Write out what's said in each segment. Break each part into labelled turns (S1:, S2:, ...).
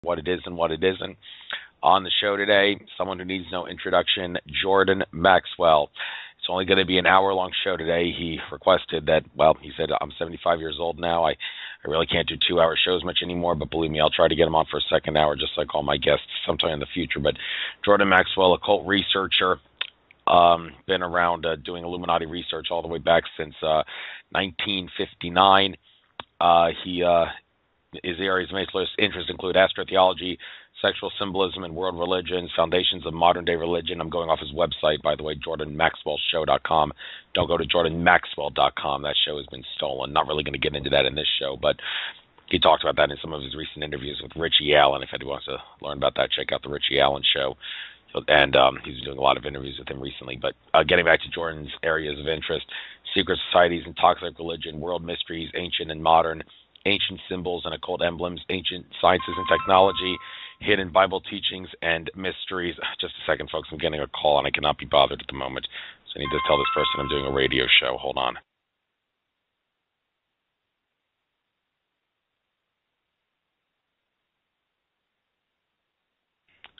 S1: what it is and what it isn't. On the show today, someone who needs no introduction, Jordan Maxwell. It's only going to be an hour-long show today. He requested that, well, he said, I'm 75 years old now. I really can't do 2-hour shows much anymore, but believe me, I'll try to get him on for a second hour, just like all my guests sometime in the future. But Jordan Maxwell, occult researcher, been around doing Illuminati research all the way back since 1959. His areas of most interest include astrotheology, sexual symbolism, and world religions, foundations of modern-day religion. I'm going off his website, by the way, jordanmaxwellshow.com. Don't go to jordanmaxwell.com. That show has been stolen. Not really going to get into that in this show, but he talked about that in some of his recent interviews with Richie Allen. If anyone wants to learn about that, check out the Richie Allen show. And he's doing a lot of interviews with him recently. But getting back to Jordan's areas of interest, secret societies and toxic religion, world mysteries, ancient and modern, ancient symbols and occult emblems, ancient sciences and technology, hidden Bible teachings and mysteries. Just a second, folks. I'm getting a call, and I cannot be bothered at the moment. So I need to tell this person I'm doing a radio show. Hold on.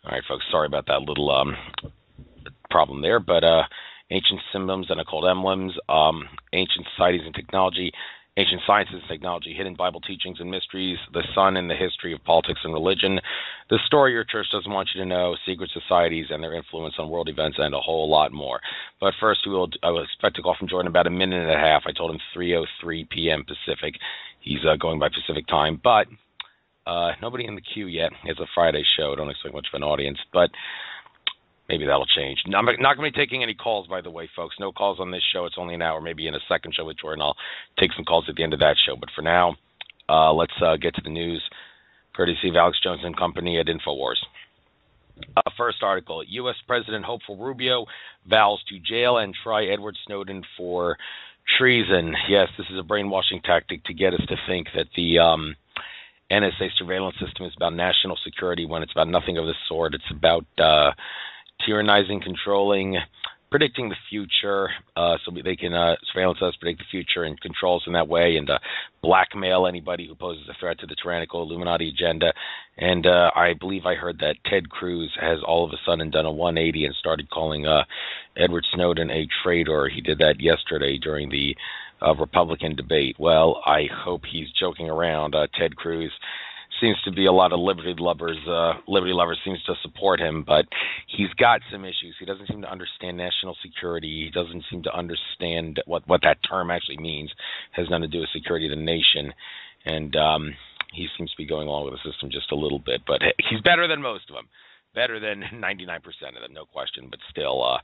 S1: All right, folks. Sorry about that little problem there. But ancient symbols and occult emblems, ancient societies and technology, ancient sciences and technology, hidden Bible teachings and mysteries, the sun and the history of politics and religion, the story your church doesn't want you to know, secret societies and their influence on world events, and a whole lot more. But first, I will expect a call from Jordan in about a minute and a half. I told him 3:03 p.m. Pacific. He's going by Pacific time, but nobody in the queue yet. It's a Friday show. Don't expect much of an audience, but maybe that'll change. I'm not going to be taking any calls, by the way, folks. No calls on this show. It's only an hour. Maybe in a second show with Jordan, I'll take some calls at the end of that show. But for now, let's get to the news, courtesy of Alex Jones and Company at InfoWars. First article, U.S. President Hopeful Rubio vows to jail and try Edward Snowden for treason. Yes, this is a brainwashing tactic to get us to think that the NSA surveillance system is about national security when it's about nothing of the sort. It's about tyrannizing, controlling, predicting the future, so they can surveillance us, predict the future, and control us in that way, and blackmail anybody who poses a threat to the tyrannical Illuminati agenda. And I believe I heard that Ted Cruz has all of a sudden done a 180 and started calling Edward Snowden a traitor. He did that yesterday during the Republican debate. Well, I hope he's joking around. Ted Cruz seems to be a lot of liberty lovers seems to support him, but he's got some issues. He doesn't seem to understand national security. He doesn't seem to understand what that term actually means. It has nothing to do with security of the nation, and he seems to be going along with the system just a little bit, but he's better than most of them, better than 99% of them, no question, but still,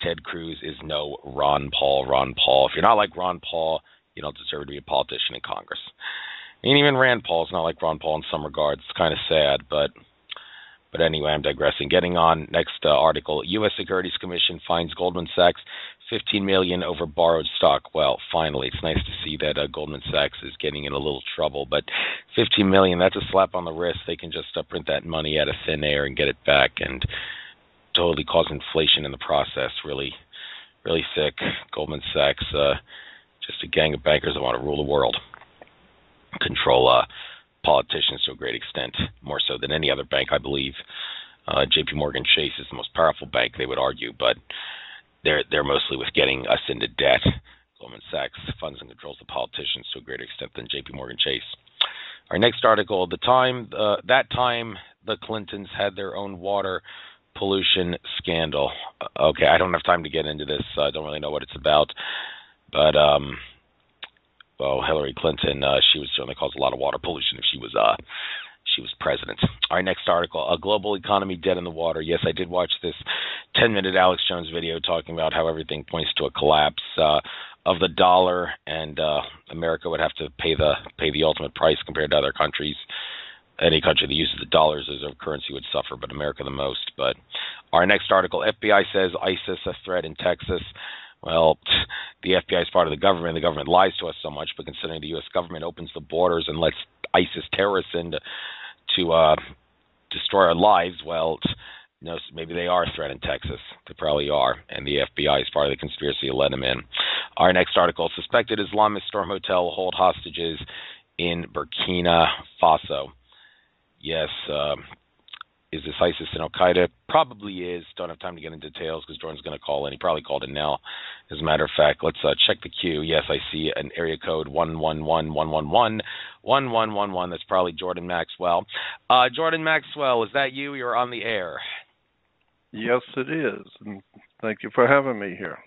S1: Ted Cruz is no Ron Paul. If you're not like Ron Paul, you don't deserve to be a politician in Congress. And even Rand Paul's not like Ron Paul in some regards. It's kind of sad, but anyway, I'm digressing. Getting on, next article. U.S. Securities Commission finds Goldman Sachs $15 million over borrowed stock. Well, finally, it's nice to see that Goldman Sachs is getting in a little trouble, but $15 million, that's a slap on the wrist. They can just print that money out of thin air and get it back and totally cause inflation in the process. Really, really sick. Goldman Sachs, just a gang of bankers that want to rule the world. Control politicians to a great extent, more so than any other bank, I believe. J.P. Morgan Chase is the most powerful bank, they would argue, but they're mostly with getting us into debt. Goldman Sachs funds and controls the politicians to a greater extent than J.P. Morgan Chase. Our next article, that time the Clintons had their own water pollution scandal. Okay, I don't have time to get into this. I don't really know what it's about, but well, Hillary Clinton, she would certainly cause a lot of water pollution if she was president. Our next article, a global economy dead in the water. Yes, I did watch this 10-minute Alex Jones video talking about how everything points to a collapse of the dollar, and America would have to pay the ultimate price compared to other countries. Any country that uses the dollars as a currency would suffer, but America the most. But our next article, FBI says ISIS a threat in Texas. Well, the FBI is part of the government. The government lies to us so much, but considering the U.S. government opens the borders and lets ISIS terrorists in to destroy our lives, well, maybe they are a threat in Texas. They probably are, and the FBI is part of the conspiracy to let them in. Our next article, suspected Islamist storm hotel hold hostages in Burkina Faso. Yes. Is this ISIS and Al Qaeda? Probably is. Don't have time to get into details because Jordan's going to call in. He probably called in now. As a matter of fact, let's check the queue. Yes, I see an area code 111-111-1111. That's probably Jordan Maxwell. Jordan Maxwell, is that you? You're on the air.
S2: Yes, it is. And thank you for having me here.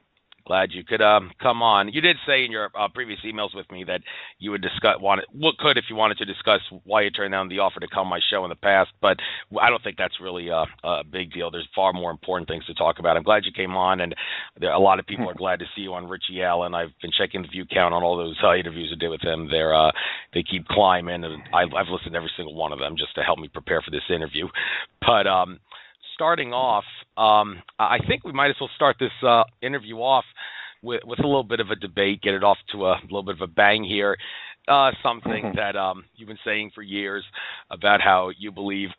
S1: Glad you could come on. You did say in your previous emails with me that you would if you wanted to discuss why you turned down the offer to come on my show in the past, but I don't think that's really a big deal. There's far more important things to talk about. I'm glad you came on, and a lot of people are glad to see you on Richie Allen. I've been checking the view count on all those interviews I did with him. They keep climbing, and I've listened to every single one of them just to help me prepare for this interview. But starting off, I think we might as well start this interview off with a little bit of a debate, get it off to a little bit of a bang here. Something that you've been saying for years about how you believe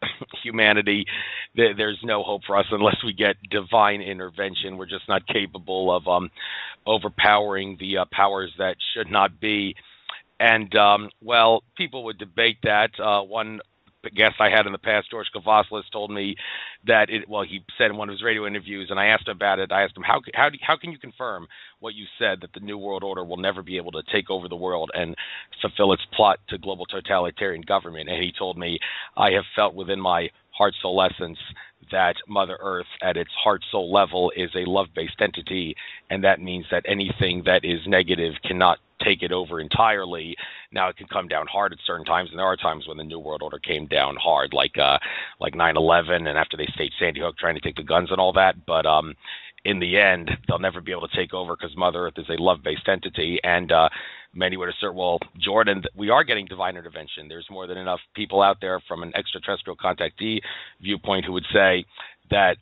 S1: humanity, there's no hope for us unless we get divine intervention. We're just not capable of overpowering the powers that should not be. And, well, people would debate that. One guest I had in the past, George Kavaslis, told me that he said in one of his radio interviews, and I asked him about it. I asked him, how can you confirm what you said, that the New World Order will never be able to take over the world and fulfill its plot to global totalitarian government? And he told me, I have felt within my heart soul essence that Mother Earth at its heart soul level is a love-based entity, and that means that anything that is negative cannot take it over entirely. Now, it can come down hard at certain times, and there are times when the New World Order came down hard, like 9/11, and after they staged Sandy Hook trying to take the guns and all that. But in the end, they'll never be able to take over because Mother Earth is a love-based entity. And many would assert, well, Jordan, we are getting divine intervention. There's more than enough people out there from an extraterrestrial contactee viewpoint who would say that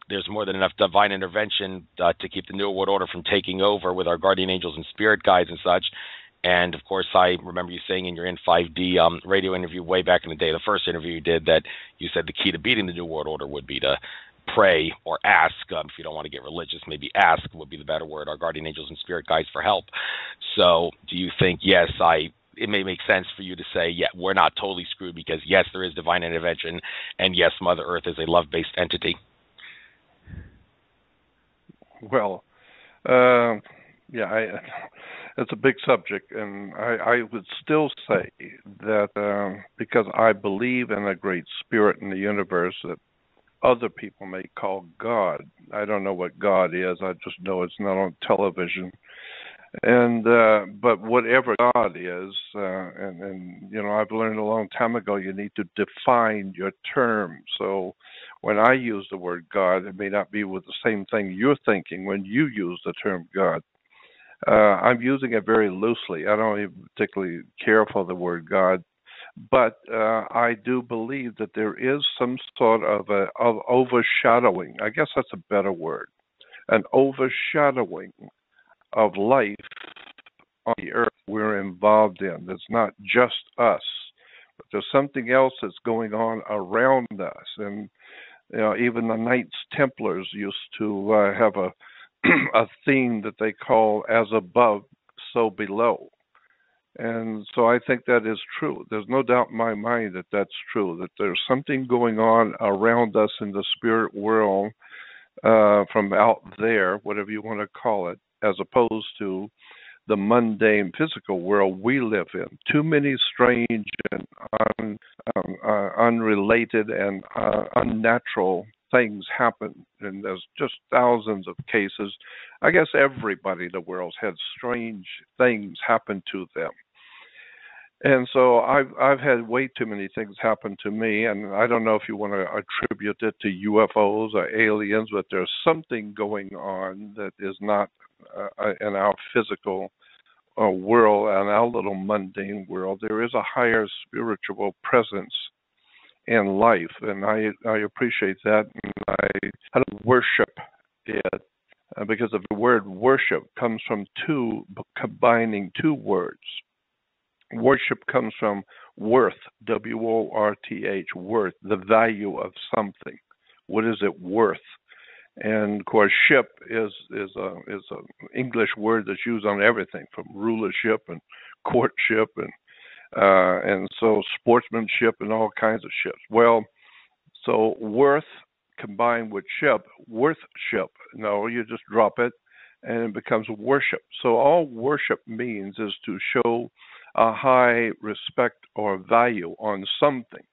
S1: there's more than enough divine intervention to keep the New World Order from taking over with our guardian angels and spirit guides and such. And, of course, I remember you saying in your In5D radio interview way back in the day, the first interview you did, that you said the key to beating the New World Order would be to pray or ask. If you don't want to get religious, maybe ask would be the better word, our guardian angels and spirit guides for help. So do you think, yes, it may make sense for you to say, yeah, we're not totally screwed because, yes, there is divine intervention, and, yes, Mother Earth is a love-based entity?
S2: Well, it's a big subject, and I would still say that because I believe in a great spirit in the universe that other people may call God. I don't know what God is. I just know it's not on television. And but whatever God is, and you know, I've learned a long time ago, you need to define your term. So when I use the word God, it may not be with the same thing you're thinking when you use the term God. I'm using it very loosely. I don't even particularly care for the word God, but I do believe that there is some sort of overshadowing. I guess that's a better word, an overshadowing of life on the earth we're involved in. It's not just us, but there's something else that's going on around us. And you know, even the Knights Templars used to have a theme that they call "as above, so below." And so I think that is true. There's no doubt in my mind that that's true, that there's something going on around us in the spirit world from out there, whatever you want to call it, as opposed to the mundane physical world we live in. Too many strange and unrelated and unnatural things happen, and there's just thousands of cases. I guess everybody in the world's had strange things happen to them. And so I've had way too many things happen to me, and I don't know if you want to attribute it to UFOs or aliens, but there's something going on that is not in our physical world and our little mundane world. There is a higher spiritual presence in life, and I appreciate that, and I worship it because of the word worship comes from combining two words. Worship comes from worth, W-O-R-T-H, worth, the value of something. What is it worth? And of course, ship is an English word that's used on everything from rulership and courtship and and so sportsmanship and all kinds of ships. Well, so worth combined with worthship. No, you just drop it and it becomes worship. So all worship means is to show a high respect or value on something,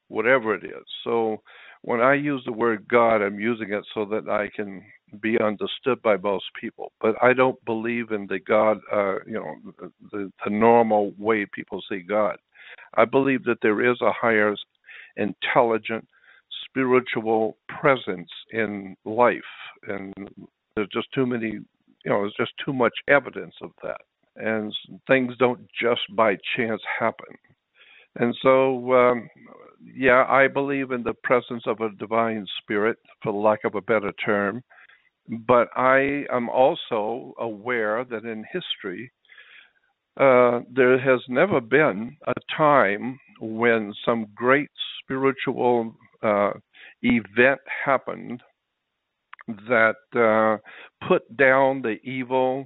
S2: whatever it is. So when I use the word God, I'm using it so that I can be understood by most people. But I don't believe in the God, the normal way people see God. I believe that there is a higher intelligent spiritual presence in life, and there's just too many, there's just too much evidence of that, and things don't just by chance happen. And so, I believe in the presence of a divine spirit, for lack of a better term, but I am also aware that in history, there has never been a time when some great spiritual event happened that put down the evil,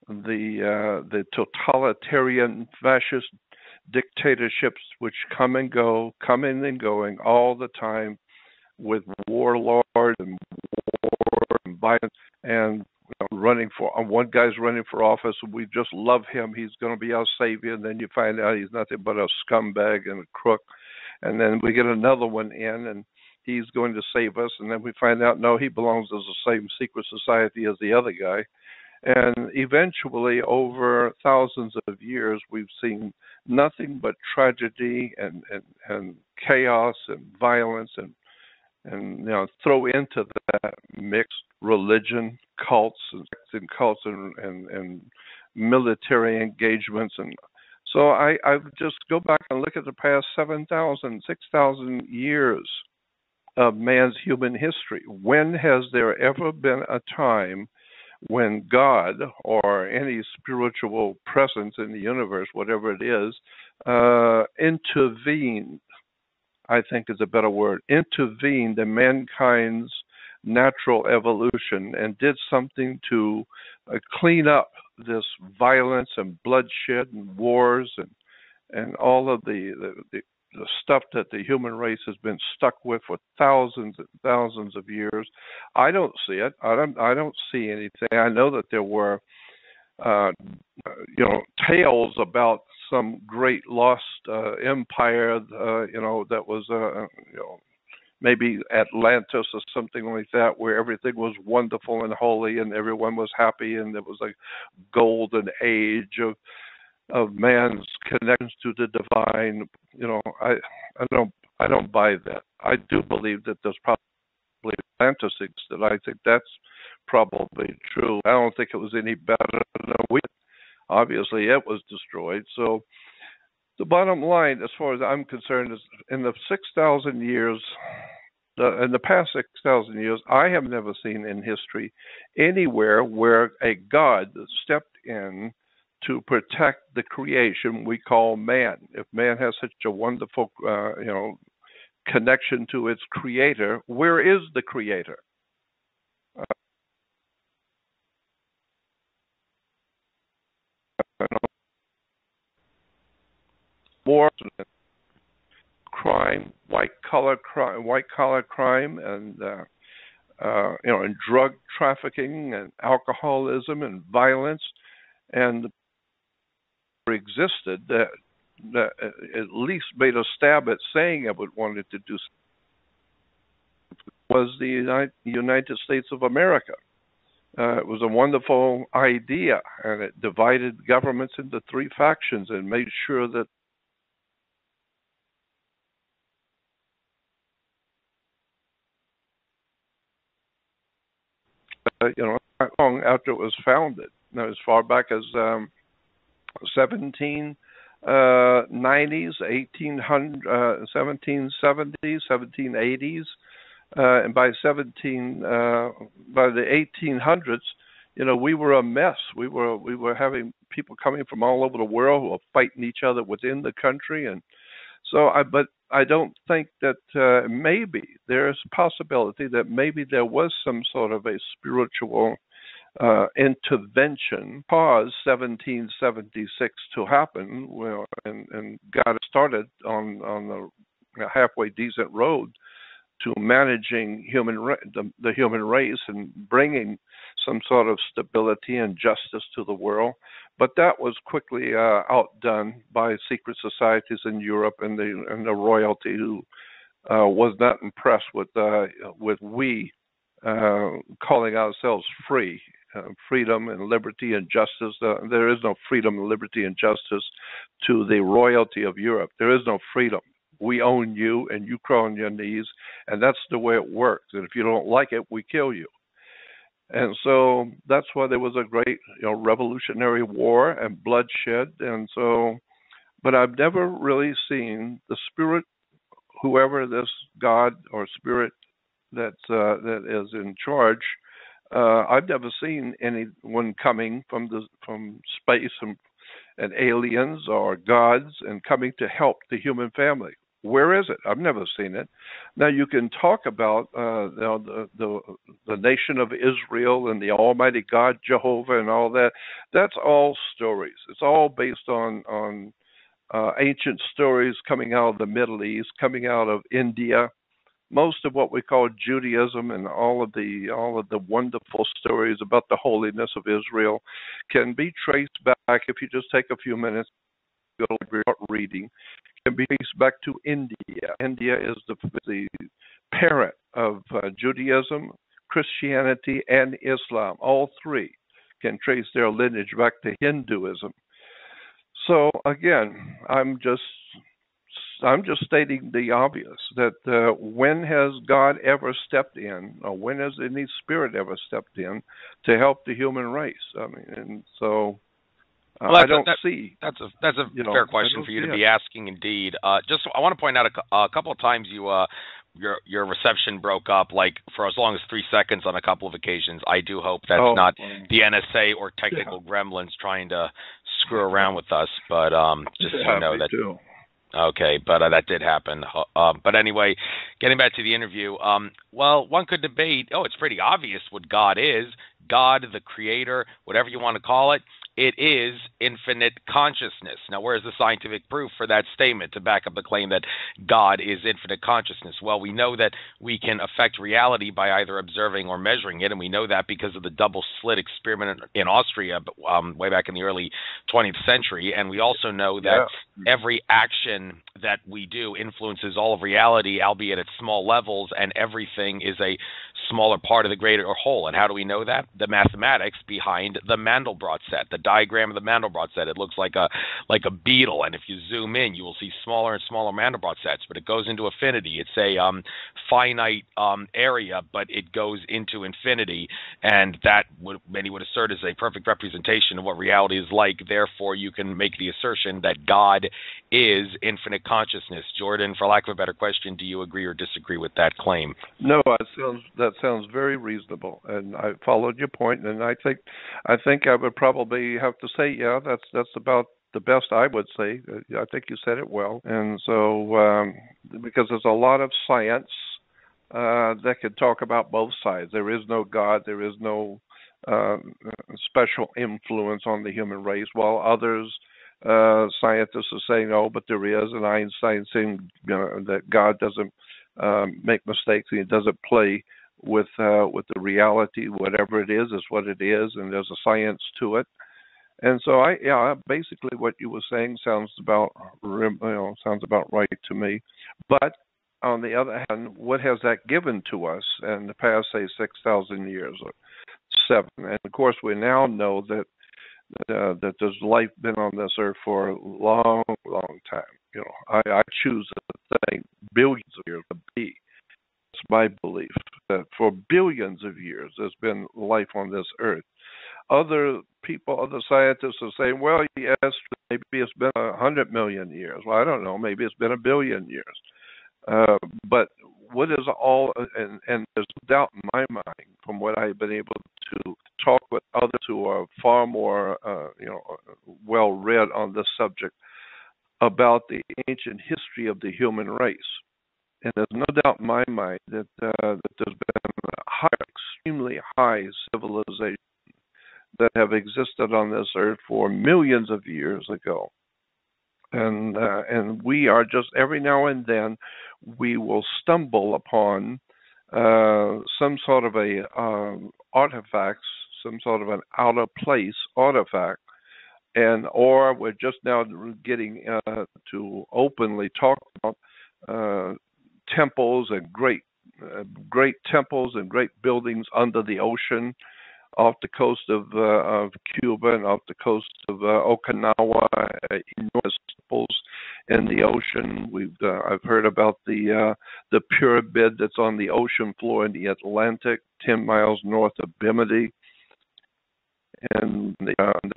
S2: the totalitarian fascist dictatorships which come and go, coming and going all the time, with warlords and war and violence, and running for one guy's running for office. We just love him. He's going to be our savior. And then you find out he's nothing but a scumbag and a crook. And then we get another one in, and he's going to save us. And then we find out, no, he belongs to the same secret society as the other guy. And eventually, over thousands of years, we've seen nothing but tragedy and chaos and violence, and throw into that mix religion, cults and military engagements. And so I just go back and look at the past 7,000, 6,000 years of man's human history. When has there ever been a time when God or any spiritual presence in the universe, whatever it is, intervened, I think is a better word, intervened in mankind's natural evolution and did something to clean up this violence and bloodshed and wars and all of the stuff that the human race has been stuck with for thousands and thousands of years? I don't see it. I don't see anything. I know that there were tales about some great lost empire, that was, maybe Atlantis or something like that, where everything was wonderful and holy and everyone was happy, and there was a golden age of man's connections to the divine. I don't buy that. I do believe that there's probably Atlantis that I think that's probably true. I don't think it was any better than we. Obviously, it was destroyed. So the bottom line, as far as I'm concerned, is in the 6,000 years, in the past 6,000 years, I have never seen in history anywhere where a God stepped in to protect the creation we call man. If man has such a wonderful, connection to its creator, where is the creator? More crime, white collar crime, and and drug trafficking and alcoholism and violence, and existed that at least made a stab at saying it wanted to do was the United States of America. It was a wonderful idea, and it divided governments into three factions and made sure that not long after it was founded, as far back as 1790s, 1800s, 1770s, 1780s, and by the 1800s, we were a mess. We were having people coming from all over the world who were fighting each other within the country, and so but I don't think that maybe there's a possibility that maybe there was some sort of a spiritual intervention caused 1776 to happen, well, and got started on the halfway decent road to managing the human race and bringing some sort of stability and justice to the world. But that was quickly outdone by secret societies in Europe and the royalty, who was not impressed with we calling ourselves free. Freedom and liberty and justice. There is no freedom and liberty and justice to the royalty of Europe. There is no freedom. We own you, and you crawl on your knees, and that's the way it works. And if you don't like it, we kill you. And so that's why there was a great, revolutionary war and bloodshed. And so, but I've never really seen the spirit, whoever this God or spirit that is in charge. I've never seen anyone coming from space and aliens or gods and coming to help the human family. Where is it? I've never seen it. Now you can talk about the nation of Israel and the Almighty God Jehovah and all that. That's all stories. It's all based on ancient stories coming out of the Middle East, coming out of India. Most of what we call Judaism and all of the wonderful stories about the holiness of Israel can be traced back, if you just take a few minutes to start reading, can be traced back to India. India is the parent of Judaism, Christianity, and Islam. All three can trace their lineage back to Hinduism. So again, I'm just stating the obvious, that when has God ever stepped in, or when has any spirit ever stepped in to help the human race? I mean, and so I don't see.
S1: That's a fair question for you to be asking, indeed. I want to point out a couple of times your reception broke up, like for as long as 3 seconds on a couple of occasions. I do hope that's not the NSA or technical gremlins trying to screw around with us, but just so you know that. Too. Okay, but that did happen. But anyway, getting back to the interview, well, one could debate, it's pretty obvious what God is. God, the creator, whatever you want to call it, it is infinite consciousness. Now, where's the scientific proof for that statement to back up the claim that God is infinite consciousness? Well, we know that we can affect reality by either observing or measuring it, and we know that because of the double-slit experiment in Austria way back in the early 20th century, and we also know that every action that we do influences all of reality, albeit at small levels, and everything is a smaller part of the greater whole. And how do we know that? The mathematics behind the Mandelbrot set, the diagram of the Mandelbrot set. It looks like a beetle, and if you zoom in, you will see smaller and smaller Mandelbrot sets, but it goes into infinity. It's a finite area, but it goes into infinity, and that many would assert is a perfect representation of what reality is like. Therefore, you can make the assertion that God is infinite consciousness. Jordan, for lack of a better question, do you agree or disagree with that claim?
S2: No, that sounds very reasonable, and I followed your point, and I think I would probably have to say, that's about the best I would say. I think you said it well, and so because there's a lot of science that can talk about both sides. There is no God. There is no special influence on the human race, while others. Scientists are saying, but there is, and Einstein saying that God doesn't make mistakes, and he doesn't play with the reality. Whatever it is what it is, and there's a science to it. And so basically what you were saying sounds about right to me. But on the other hand, what has that given to us in the past, say, 6,000 years or 7? And of course, we now know that there's life been on this earth for a long, long time. I choose to think billions of years to be. It's my belief that for billions of years there's been life on this earth. Other people, other scientists are saying, well, yes, maybe it's been 100 million years. Well, I don't know. Maybe it's been 1 billion years. But what is all, and there's no doubt in my mind, from what I've been able to talk with others who are far more, well read on this subject, about the ancient history of the human race. And there's no doubt in my mind that there's been extremely high civilization that have existed on this earth for millions of years ago. And we are just, every now and then we will stumble upon some sort of a artifact, some sort of an out of place artifact, and or we're just now getting to openly talk about temples and great temples and great buildings under the ocean, off the coast of Cuba and off the coast of Okinawa, enormous temples in the ocean. I've heard about the pyramid that's on the ocean floor in the Atlantic, 10 miles north of Bimini. And the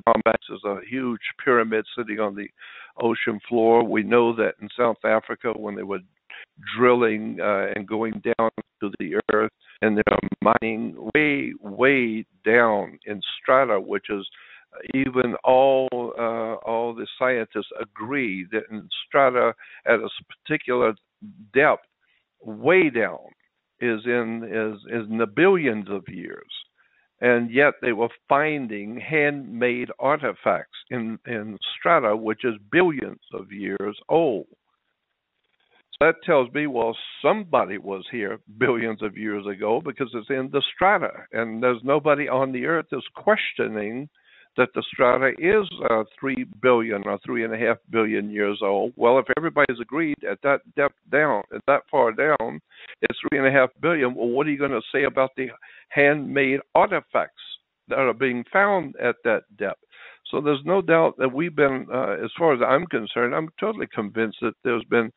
S2: Bombax is a huge pyramid sitting on the ocean floor. We know that in South Africa, when they were drilling and going down to the earth, and they're mining way, way down in strata, which is even all the scientists agree that in strata at a particular depth, way down, is in the billions of years. And yet they were finding handmade artifacts in strata, which is billions of years old. So that tells me, well, somebody was here billions of years ago, because it's in the strata. And there's nobody on the earth that's questioning that the strata is 3 billion or 3.5 billion years old. Well, if everybody's agreed at that depth down, at that far down, it's 3.5 billion. Well, what are you going to say about the handmade artifacts that are being found at that depth? So there's no doubt that we've been, as far as I'm concerned, I'm totally convinced that there's been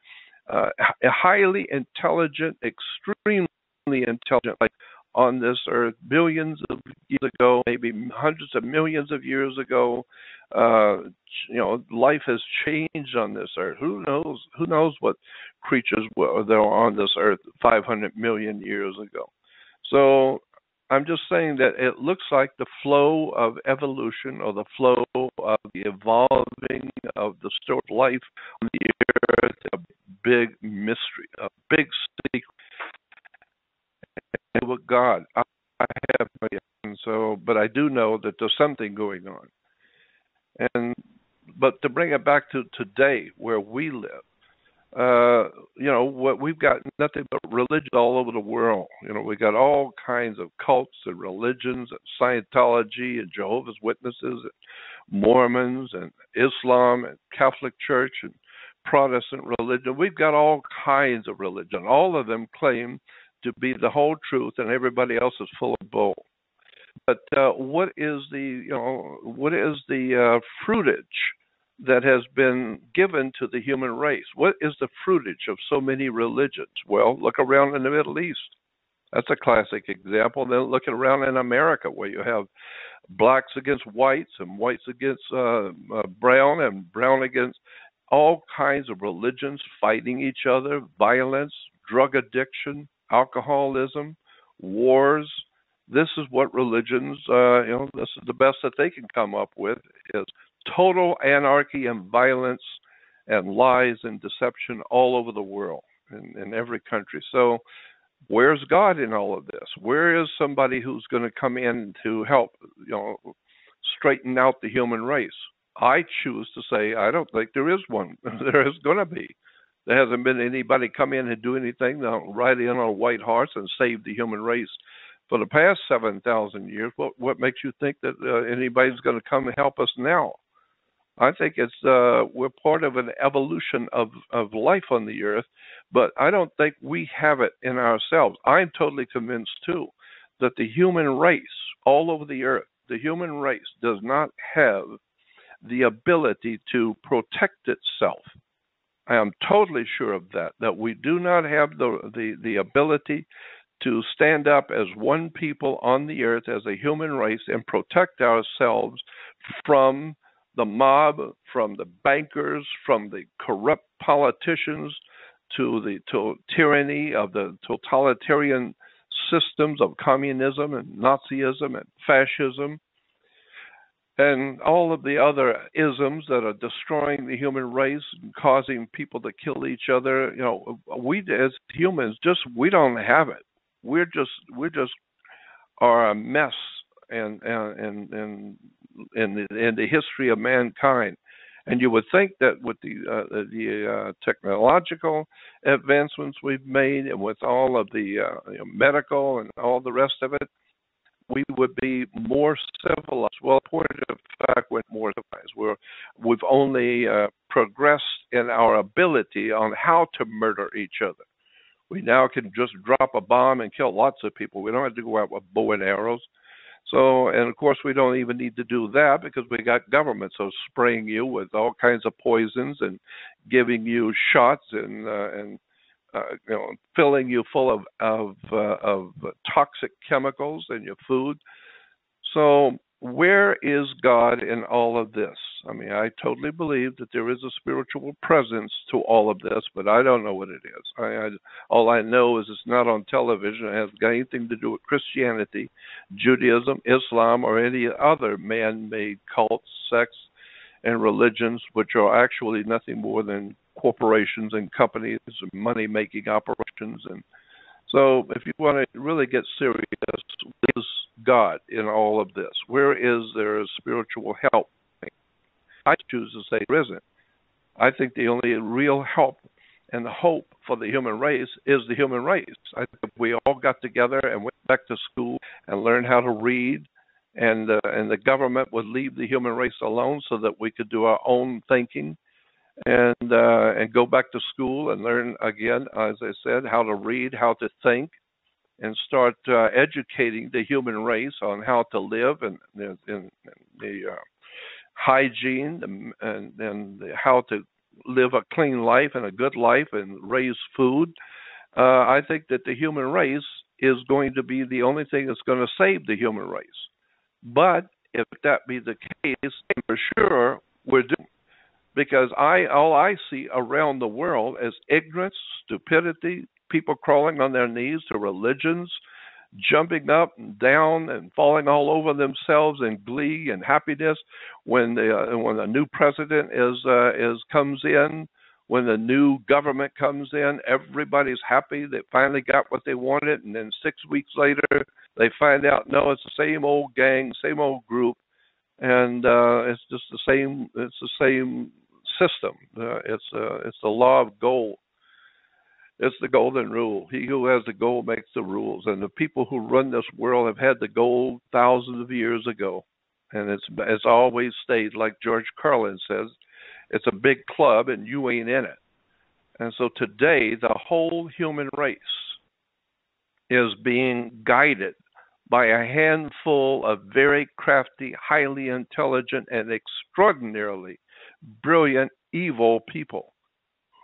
S2: a highly intelligent, extremely intelligent, like on this earth, billions of years ago, maybe hundreds of millions of years ago. Life has changed on this earth. Who knows? Who knows what creatures were there on this earth 500 million years ago? So I'm just saying that it looks like the flow of evolution, or the flow of the evolving of the story of life on the earth, a big mystery, a big secret. And with God, I have no idea. But I do know that there's something going on. But to bring it back to today, where we live, what we've got nothing but religion all over the world. We got all kinds of cults and religions, and Scientology and Jehovah's Witnesses, and Mormons and Islam and Catholic Church and Protestant religion. We've got all kinds of religion. All of them claim to be the whole truth, and everybody else is full of bull. But what is the fruitage that has been given to the human race? What is the fruitage of so many religions? Well, look around in the Middle East. That's a classic example. Then look around in America, where you have blacks against whites, and whites against brown, and brown against all kinds of religions fighting each other, violence, drug addiction, alcoholism, wars. This is what religions, this is the best that they can come up with, is total anarchy and violence and lies and deception all over the world, in every country. So where's God in all of this? Where is somebody who's going to come in to help, straighten out the human race? I choose to say I don't think there is one. There is going to be. There hasn't been anybody come in and do anything, ride in on a white horse and save the human race for the past 7,000 years. What makes you think that anybody's going to come and help us now? I think it's we're part of an evolution of life on the earth, but I don't think we have it in ourselves. I'm totally convinced, too, that the human race all over the earth, the human race does not have the ability to protect itself. I am totally sure of that we do not have the ability to stand up as one people on the earth, as a human race, and protect ourselves from the mob, from the bankers, from the corrupt politicians, to the tyranny of the totalitarian systems of communism and Nazism and fascism, and all of the other isms that are destroying the human race and causing people to kill each other. We as humans we don't have it. We're just are a mess in the history of mankind. And you would think that with the technological advancements we've made, and with all of the medical and all the rest of it, we would be more civilized. Well, point of fact, we're more civilized. We've only progressed in our ability on how to murder each other. We now can just drop a bomb and kill lots of people. We don't have to go out with bow and arrows. So, and of course, we don't even need to do that because we got governments so spraying you with all kinds of poisons and giving you shots and filling you full of toxic chemicals in your food. So where is God in all of this? I mean, I totally believe that there is a spiritual presence to all of this, but I don't know what it is. All I know is it's not on television. It hasn't got anything to do with Christianity, Judaism, Islam, or any other man-made cults, sects, and religions, which are actually nothing more than corporations and companies and money-making operations. And so if you want to really get serious, where is God in all of this? Where is there spiritual help? I choose to say there isn't. I think the only real help and hope for the human race is the human race. I think if we all got together and went back to school and learned how to read, and the government would leave the human race alone so that we could do our own thinking, and go back to school and learn again, as I said, how to read, how to think, and start educating the human race on how to live and the hygiene and how to live a clean life and a good life and raise food. I think that the human race is going to be the only thing that's going to save the human race. But if that be the case, for sure we're doomed. Because all I see around the world is ignorance, stupidity, people crawling on their knees to religions, jumping up and down and falling all over themselves in glee and happiness when a new president comes in, when the new government comes in. Everybody's happy. They finally got what they wanted, and then 6 weeks later they find out, no, it's the same old gang, same old group, and it's just the same. It's the same system. It's the law of gold. It's the golden rule. He who has the gold makes the rules. And the people who run this world have had the gold thousands of years ago. And it's always stayed, like George Carlin says, it's a big club and you ain't in it. And so today, the whole human race is being guided by a handful of very crafty, highly intelligent, and extraordinarily brilliant, evil people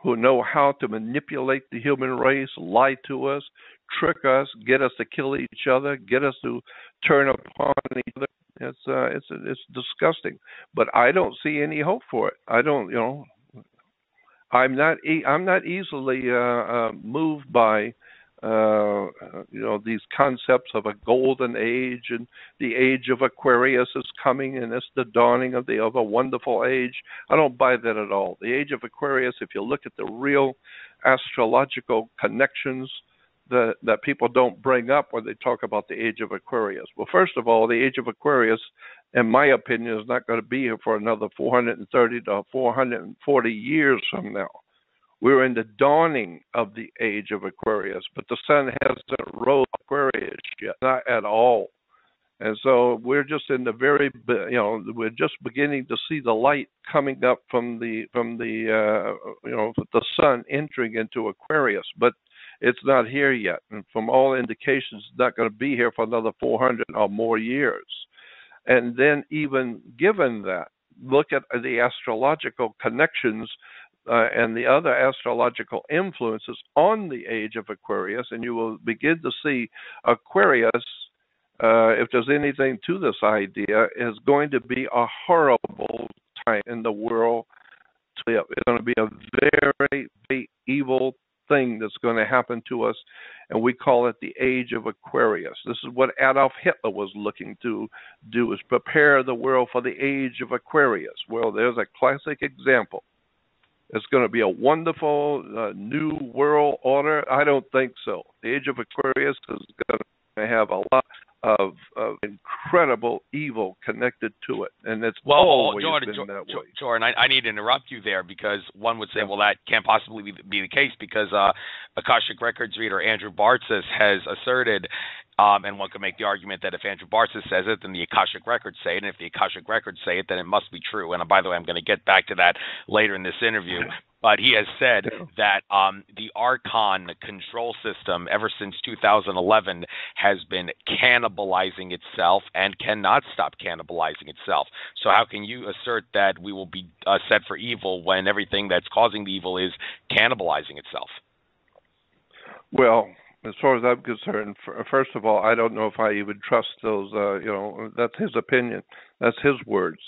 S2: who know how to manipulate the human race, lie to us, trick us, get us to kill each other, get us to turn upon each other. It's disgusting, but I don't see any hope for it. I don't, I'm not easily moved by these concepts of a golden age, and the age of Aquarius is coming, and it's the dawning of a wonderful age. I don't buy that at all. The age of Aquarius, if you look at the real astrological connections that people don't bring up when they talk about the age of Aquarius. Well, first of all, the age of Aquarius, in my opinion, is not going to be here for another 430 to 440 years from now. We're in the dawning of the age of Aquarius, but the sun hasn't rose Aquarius yet, not at all. And so we're just in the we're just beginning to see the light coming up from the sun entering into Aquarius, but it's not here yet. And from all indications, it's not going to be here for another 400 or more years. And then even given that, look at the astrological connections and the other astrological influences on the age of Aquarius, and you will begin to see Aquarius, if there's anything to this idea, is going to be a horrible time in the world to live. It's going to be a very, very evil thing that's going to happen to us, and we call it the age of Aquarius. This is what Adolf Hitler was looking to do, is prepare the world for the age of Aquarius. Well, there's a classic example. It's going to be a wonderful new world order. I don't think so. The age of Aquarius is going to have a lot of incredible evil connected to it, and it's
S1: Well,
S2: always been that way.
S1: Jordan, I need to interrupt you there because one would say, well, that can't possibly be the case because Akashic Records reader Andrew Bartzis has asserted, and one could make the argument that if Andrew Bartzis says it, then the Akashic Records say it, and if the Akashic Records say it, then it must be true. And by the way, I'm going to get back to that later in this interview. But he has said that the Archon control system, ever since 2011, has been cannibalizing itself and cannot stop cannibalizing itself. So how can you assert that we will be set for evil when everything that's causing the evil is cannibalizing itself?
S2: Well, as far as I'm concerned, first of all, I don't know if I even trust those. That's his opinion. That's his words.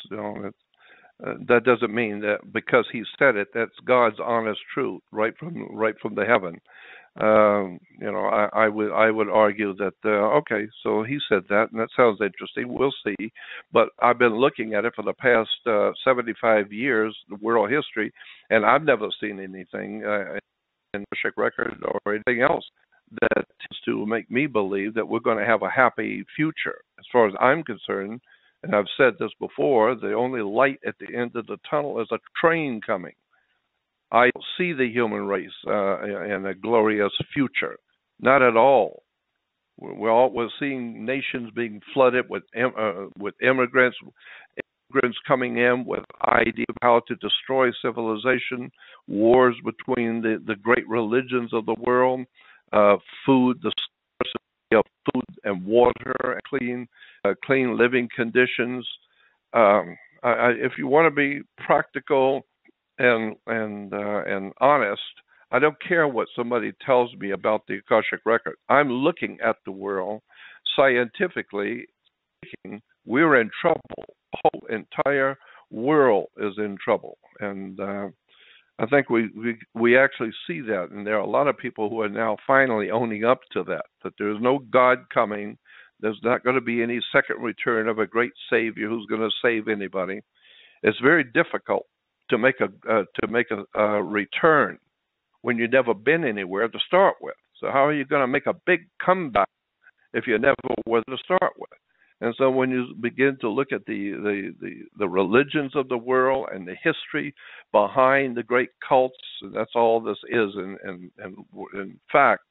S2: That doesn't mean that because he said it, that's God's honest truth, right from the heaven. I would argue that okay, so he said that, and that sounds interesting. We'll see, but I've been looking at it for the past 75 years, the world history, and I've never seen anything in the Akashic Record or anything else that tends to make me believe that we're going to have a happy future. As far as I'm concerned. And I've said this before, the only light at the end of the tunnel is a train coming. I don't see the human race in a glorious future. Not at all. We're seeing nations being flooded with immigrants coming in with idea of how to destroy civilization, wars between the great religions of the world, food, the scarcity of food and water, and clean living conditions. If you want to be practical and honest, I don't care what somebody tells me about the Akashic Record. I'm looking at the world scientifically speaking. We're in trouble. The whole entire world is in trouble, and I think we actually see that. And there are a lot of people who are now finally owning up to that there's no God coming. There's not going to be any second return of a great Savior who's going to save anybody. It's very difficult to make a return when you've never been anywhere to start with. So how are you going to make a big comeback if you never were to start with? And so when you begin to look at the religions of the world and the history behind the great cults, and that's all this is. In fact,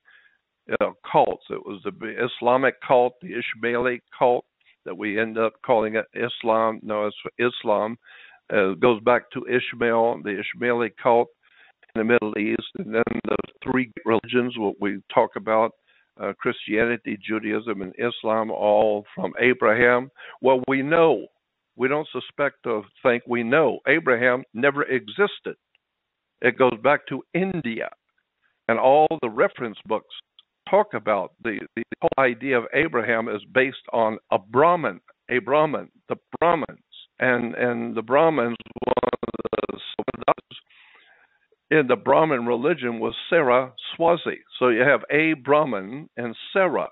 S2: cults. It was the Islamic cult, the Ishmaeli cult, that we end up calling it Islam. No, it's Islam. It goes back to Ishmael, the Ishmaeli cult in the Middle East, and then the three religions, what we talk about, Christianity, Judaism, and Islam, all from Abraham. Well, we know. We don't suspect or think. We know Abraham never existed. It goes back to India, and all the reference books talk about the whole idea of Abraham is based on the Brahmins, and the Brahmins in the Brahmin religion was Saraswati. So you have a Brahmin and Sarah.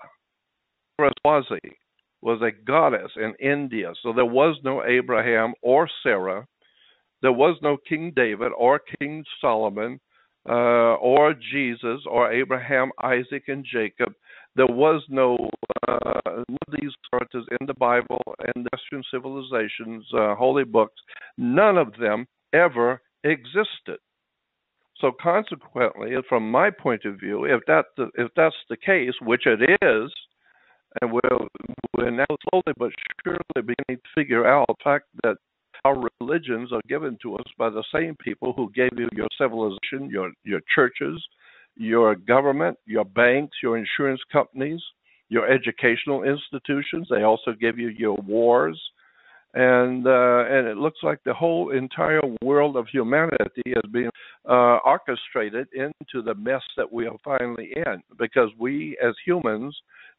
S2: Saraswati was a goddess in India. So there was no Abraham or Sarah. There was no King David or King Solomon. Or Jesus, or Abraham, Isaac, and Jacob. There was no none of these characters in the Bible and the Western civilizations, holy books. None of them ever existed. So consequently, from my point of view, if that's the case, which it is, and we're now slowly but surely beginning to figure out the fact that our religions are given to us by the same people who gave you your civilization, your churches, your government, your banks, your insurance companies, your educational institutions. They also give you your wars. And it looks like the whole entire world of humanity has been orchestrated into the mess that we are finally in, because we as humans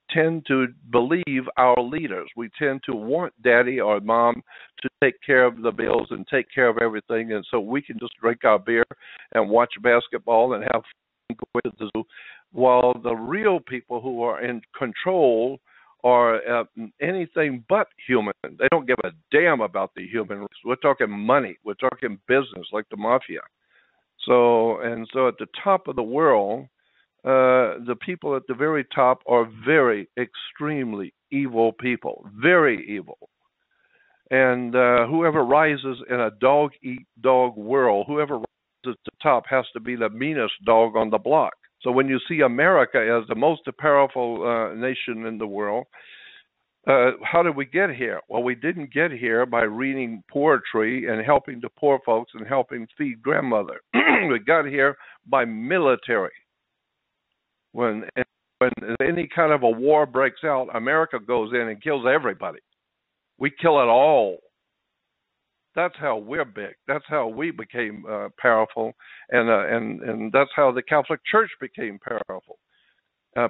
S2: tend to believe our leaders. We tend to want daddy or mom to take care of the bills and take care of everything, and so we can just drink our beer and watch basketball and have fun, go to the zoo, while the real people who are in control are anything but human. They don't give a damn about the human race. We're talking money. We're talking business, like the mafia. So at the top of the world, the people at the very top are very extremely evil people, very evil. And whoever rises in a dog-eat-dog world, whoever rises to the top has to be the meanest dog on the block. So when you see America as the most powerful nation in the world, how did we get here? Well, we didn't get here by reading poetry and helping the poor folks and helping feed grandmother. We got here by military. When any kind of a war breaks out, America goes in and kills everybody. We kill it all. That's how we're big. That's how we became powerful, and that's how the Catholic Church became powerful.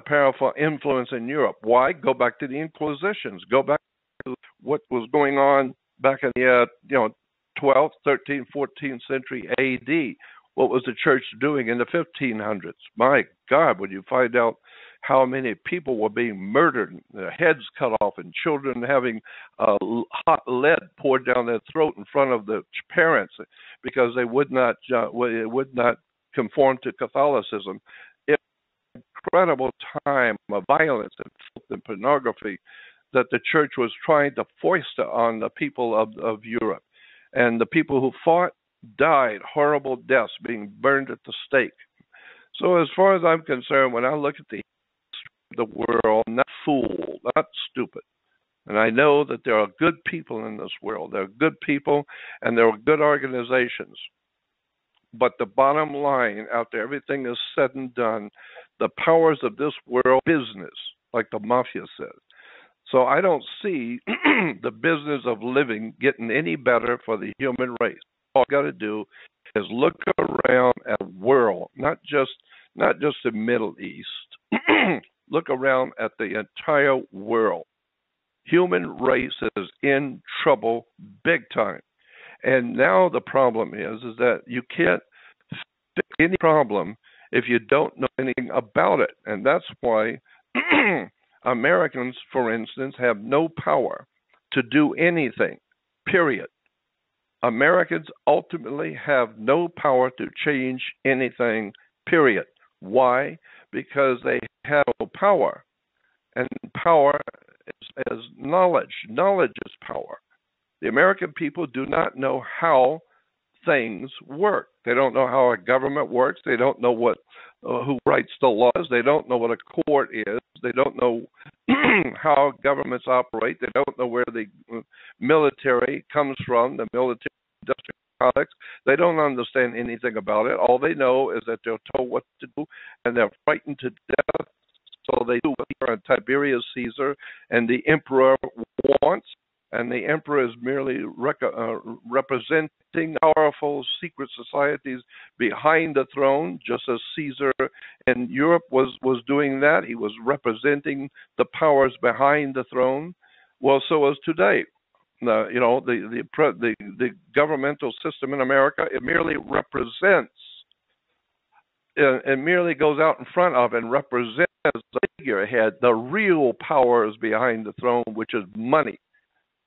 S2: Powerful influence in Europe. Why? Go back to the Inquisitions. Go back to what was going on back in the 12th, 13th, 14th century A.D. What was the church doing in the 1500s? My God, when you find out how many people were being murdered, their heads cut off, and children having hot lead poured down their throat in front of the parents because they would not conform to Catholicism. It was an incredible time of violence and filth and pornography that the church was trying to foist on the people of Europe. And the people who fought died horrible deaths, being burned at the stake. So as far as I'm concerned, when I look at the world, not fool, not stupid. And I know that there are good people in this world. There are good people and there are good organizations. But the bottom line out there, everything is said and done, the powers of this world, business, like the mafia says. So I don't see the business of living getting any better for the human race. All you got to do is look around at the world, not just the Middle East. Look around at the entire world. Human race is in trouble big time. And now the problem is that you can't fix any problem if you don't know anything about it. And that's why Americans, for instance, have no power to do anything, period. Americans ultimately have no power to change anything, period. Why? Because they have no power. And power is knowledge. Knowledge is power. The American people do not know how things work. They don't know how a government works. They don't know who writes the laws. They don't know what a court is. They don't know how governments operate. They don't know where the military comes from, the military industrial products. They don't understand anything about it. All they know is that they're told what to do, and they're frightened to death. So they do what Tiberius Caesar and the emperor wants. And the emperor is merely representing powerful secret societies behind the throne, just as Caesar in Europe was doing that. He was representing the powers behind the throne. Well, so is today. The governmental system in America, it merely represents. It merely goes out in front of and represents the figurehead. The real power is behind the throne, which is money.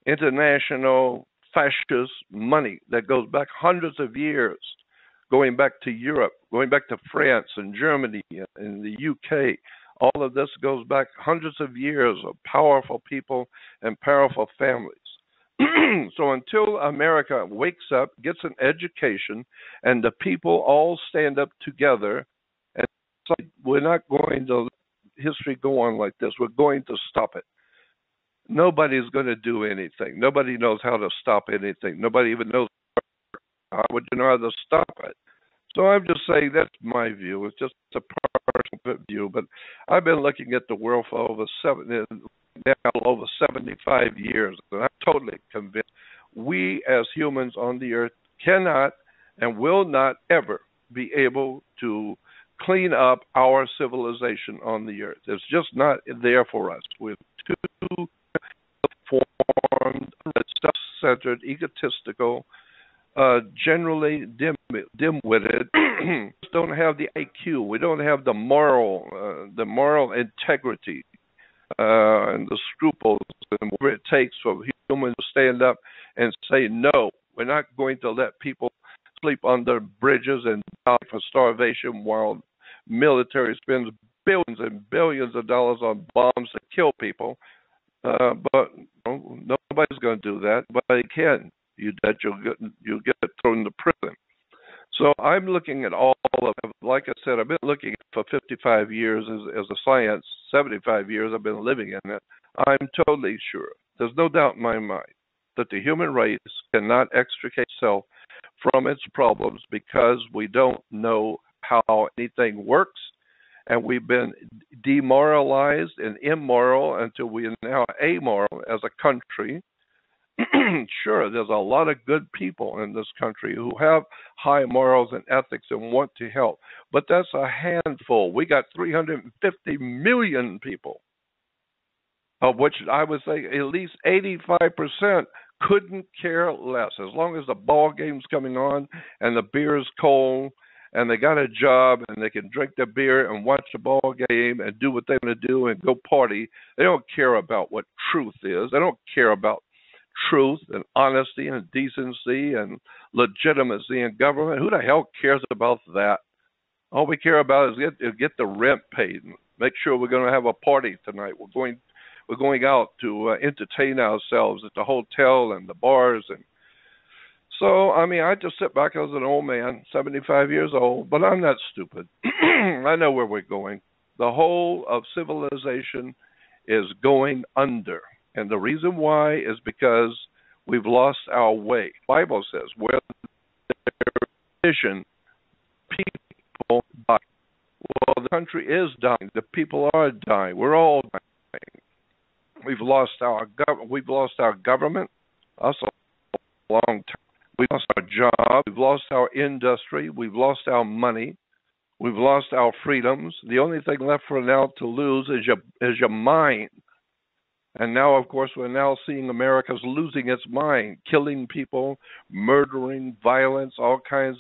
S2: International fascist money that goes back hundreds of years, going back to Europe, going back to France and Germany and the UK. All of this goes back hundreds of years of powerful people and powerful families. So until America wakes up, gets an education, and the people all stand up together, and we're not going to let history go on like this. We're going to stop it. Nobody's going to do anything. Nobody knows how to stop anything. Nobody even knows how would you know how to stop it. So I'm just saying that's my view. It's just a personal view. But I've been looking at the world for over 75 years, and I'm totally convinced we as humans on the earth cannot and will not ever be able to clean up our civilization on the earth. It's just not there for us. We're too formed, self-centered, egotistical, generally dim-witted. Don't have the IQ. We don't have the moral integrity and the scruples and whatever it takes for humans to stand up and say, no, we're not going to let people sleep under bridges and die for starvation while military spends billions and billions of dollars on bombs to kill people. But nobody's going to do that. Nobody can. You that you'll get thrown into prison. So I'm looking at all of it. Like I said, I've been looking at it for 55 years as a science. 75 years I've been living in it. I'm totally sure. There's no doubt in my mind that the human race cannot extricate itself from its problems because we don't know how anything works, and we've been demoralized and immoral until we are now amoral as a country. Sure, there's a lot of good people in this country who have high morals and ethics and want to help, but that's a handful. We got 350 million people, of which I would say at least 85% couldn't care less. As long as the ball game's coming on and the beer's cold and they got a job and they can drink their beer and watch the ball game and do what they want to do and go party, they don't care about what truth is. They don't care about truth and honesty and decency and legitimacy in government. Who the hell cares about that? All we care about is get the rent paid and make sure we're going to have a party tonight. We're going out to entertain ourselves at the hotel and the bars. And so, I mean, I just sit back as an old man, 75 years old, but I'm not stupid. I know where we're going. The whole of civilization is going under. And the reason why is because we've lost our way. The Bible says, where there is vision, people die. Well, the country is dying. The people are dying. We're all dying. We've lost our government. That's a long time. We've lost our job. We've lost our industry. We've lost our money. We've lost our freedoms. The only thing left for now to lose is your mind. And now, of course, we're now seeing America's losing its mind, killing people, murdering, violence, all kinds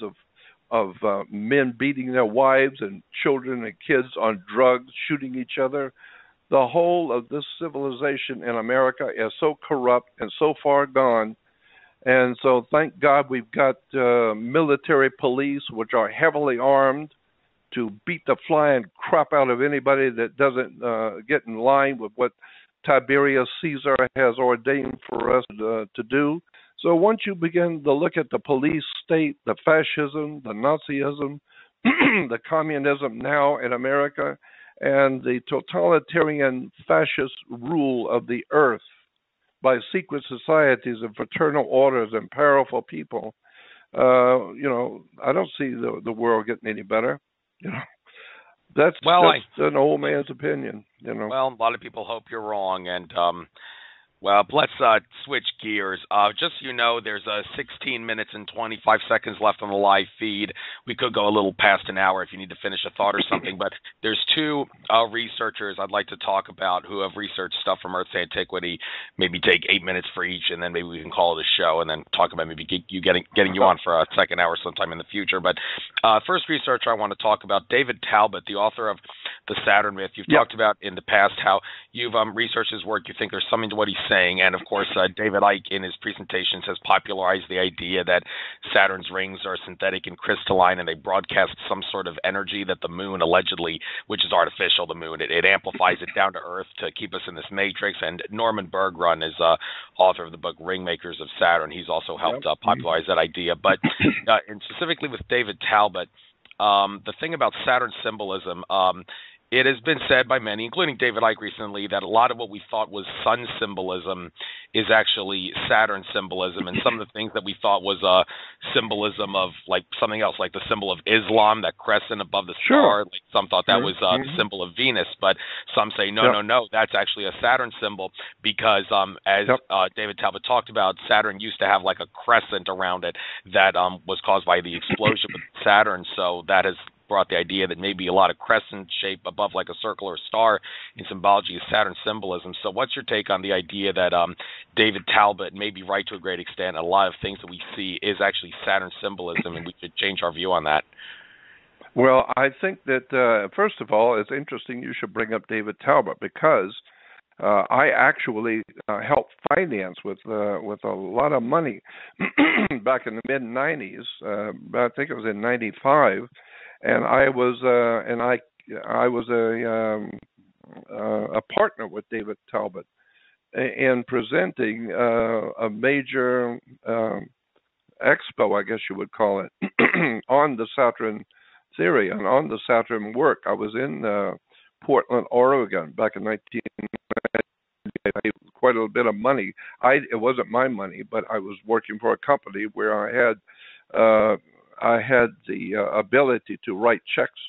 S2: of men beating their wives and children and kids on drugs, shooting each other. The whole of this civilization in America is so corrupt and so far gone. And so thank God we've got military police, which are heavily armed to beat the flying crap out of anybody that doesn't get in line with what Tiberius Caesar has ordained for us to do. So once you begin to look at the police state, the fascism, the Nazism, the communism now in America, and the totalitarian fascist rule of the earth by secret societies and fraternal orders and powerful people, I don't see the world getting any better. That's an old man's opinion.
S1: Well, a lot of people hope you're wrong, and let's switch gears. Just so you know, there's 16 minutes and 25 seconds left on the live feed. We could go a little past an hour if you need to finish a thought or something, but there's two researchers I'd like to talk about who have researched stuff from Earth's antiquity. Maybe take 8 minutes for each, and then maybe we can call it a show and then talk about maybe getting you on for a second hour sometime in the future. But first researcher I want to talk about, David Talbot, the author of The Saturn Myth. You've talked about in the past how you've researched his work. You think there's something to what he's saying, and of course David Icke in his presentations has popularized the idea that Saturn's rings are synthetic and crystalline, and they broadcast some sort of energy that the moon allegedly, which is artificial, the moon, it amplifies it down to Earth to keep us in this matrix. And Norman Bergrun is author of the book Ringmakers of Saturn. He's also helped popularize that idea. But and specifically with David Talbot, the thing about Saturn symbolism, it has been said by many, including David Icke recently, that a lot of what we thought was sun symbolism is actually Saturn symbolism, and some of the things that we thought was symbolism of like something else, like the symbol of Islam, that crescent above the star. Like some thought that was the symbol of Venus, but some say no, that's actually a Saturn symbol because, as David Talbot talked about, Saturn used to have like a crescent around it that was caused by the explosion with Saturn. So that has brought the idea that maybe a lot of crescent shape above like a circle or a star in symbology is Saturn symbolism. So what's your take on the idea that David Talbot may be right to a great extent, and a lot of things that we see is actually Saturn symbolism, and we should change our view on that?
S2: Well, I think that, first of all, it's interesting you should bring up David Talbot because I actually helped finance with a lot of money back in the mid-'90s. I think it was in '95. And I was a partner with David Talbot in presenting a major expo, I guess you would call it, on the Saturn theory and on the Saturn work. I was in Portland, Oregon, back in 1990. I had quite a bit of money. It wasn't my money, but I was working for a company where I had the ability to write checks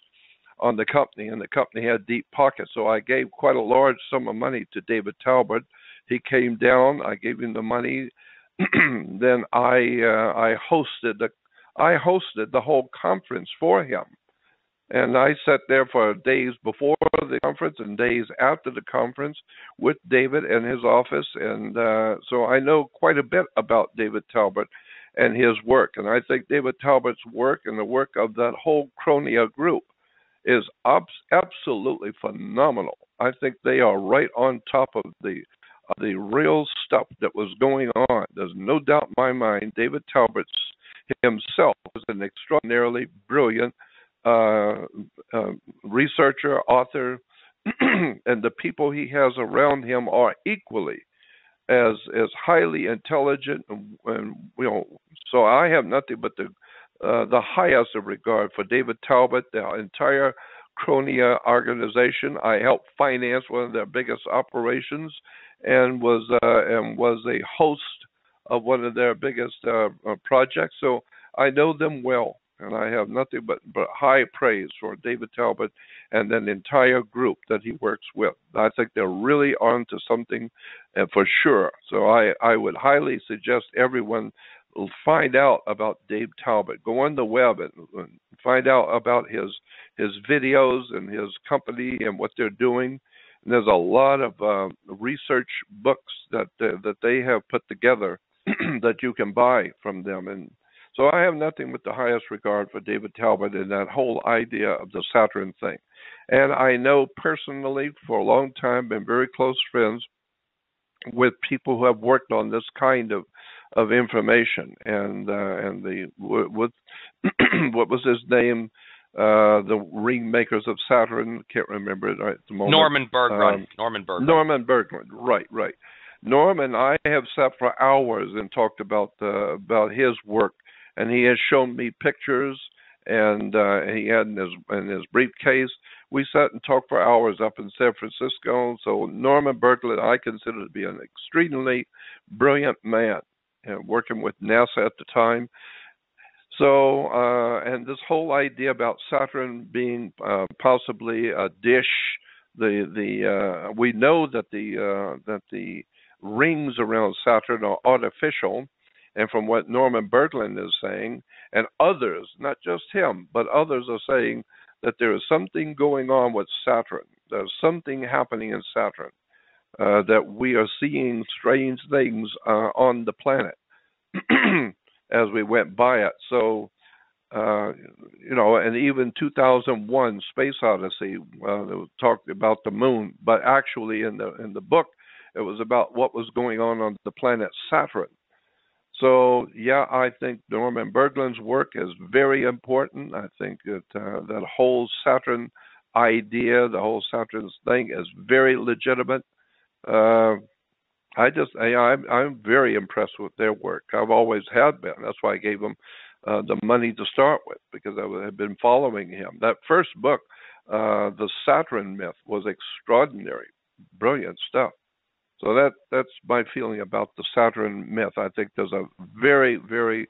S2: on the company, and the company had deep pockets. So I gave quite a large sum of money to David Talbot. He came down. I gave him the money. Then I hosted the whole conference for him, and I sat there for days before the conference and days after the conference with David and his office, and so I know quite a bit about David Talbot and his work. And I think David Talbot's work and the work of that whole Cronia group is absolutely phenomenal. I think they are right on top of the real stuff that was going on. There's no doubt in my mind David Talbot himself was an extraordinarily brilliant researcher, author, and the people he has around him are equally as highly intelligent, and so I have nothing but the highest of regard for David Talbot, the entire Cronia organization. I helped finance one of their biggest operations, and was a host of one of their biggest projects. So I know them well, and I have nothing but high praise for David Talbot and that entire group that he works with. I think they're really on to something for sure. So I would highly suggest everyone find out about Dave Talbot. Go on the web and find out about his videos and his company and what they're doing. And there's a lot of research books that they have put together that you can buy from them. And so I have nothing but the highest regard for David Talbot and that whole idea of the Saturn thing. And I know personally for a long time, been very close friends with people who have worked on this kind of information. And what was his name? The ring makers of Saturn, can't remember it right at the moment.
S1: Norman Berglund.
S2: Norman Berglund, right. Norman, I have sat for hours and talked about his work, and he has shown me pictures, and he had in his briefcase. We sat and talked for hours up in San Francisco. So Norman Berglund, I consider to be an extremely brilliant man, working with NASA at the time. So, and this whole idea about Saturn being possibly a dish, we know that the rings around Saturn are artificial, and from what Norman Berglund is saying, and others, not just him, but others are saying that there is something going on with Saturn. There's something happening in Saturn, that we are seeing strange things on the planet as we went by it. So, and even 2001 Space Odyssey talked about the moon, but actually in the book, it was about what was going on the planet Saturn. So, yeah, I think Norman Berglund's work is very important. I think that that whole Saturn idea, the whole Saturn thing is very legitimate. I'm very impressed with their work. I've always had been. That's why I gave them the money to start with, because I had been following him. That first book, The Saturn Myth, was extraordinary, brilliant stuff. So that's my feeling about the Saturn myth. I think there's a very, very,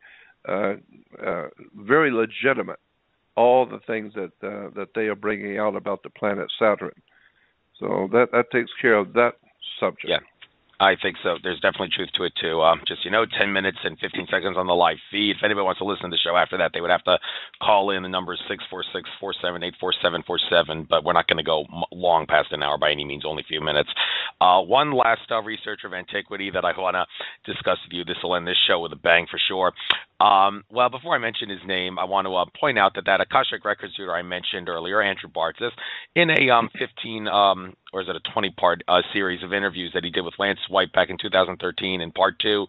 S2: very legitimate, all the things that they are bringing out about the planet Saturn. So that takes care of that subject.
S1: Yeah, I think so. There's definitely truth to it, too. Just, 10 minutes and 15 seconds on the live feed. If anybody wants to listen to the show after that, they would have to call in. The number is 646-478-4747, but we're not going to go long past an hour by any means, only a few minutes. One last researcher of antiquity that I want to discuss with you. This will end this show with a bang for sure. Well, before I mention his name, I want to point out that Akashic Records reader I mentioned earlier, Andrew Bartzis, in a 15 or is it a 20-part series of interviews that he did with Lance White back in 2013 in part 2,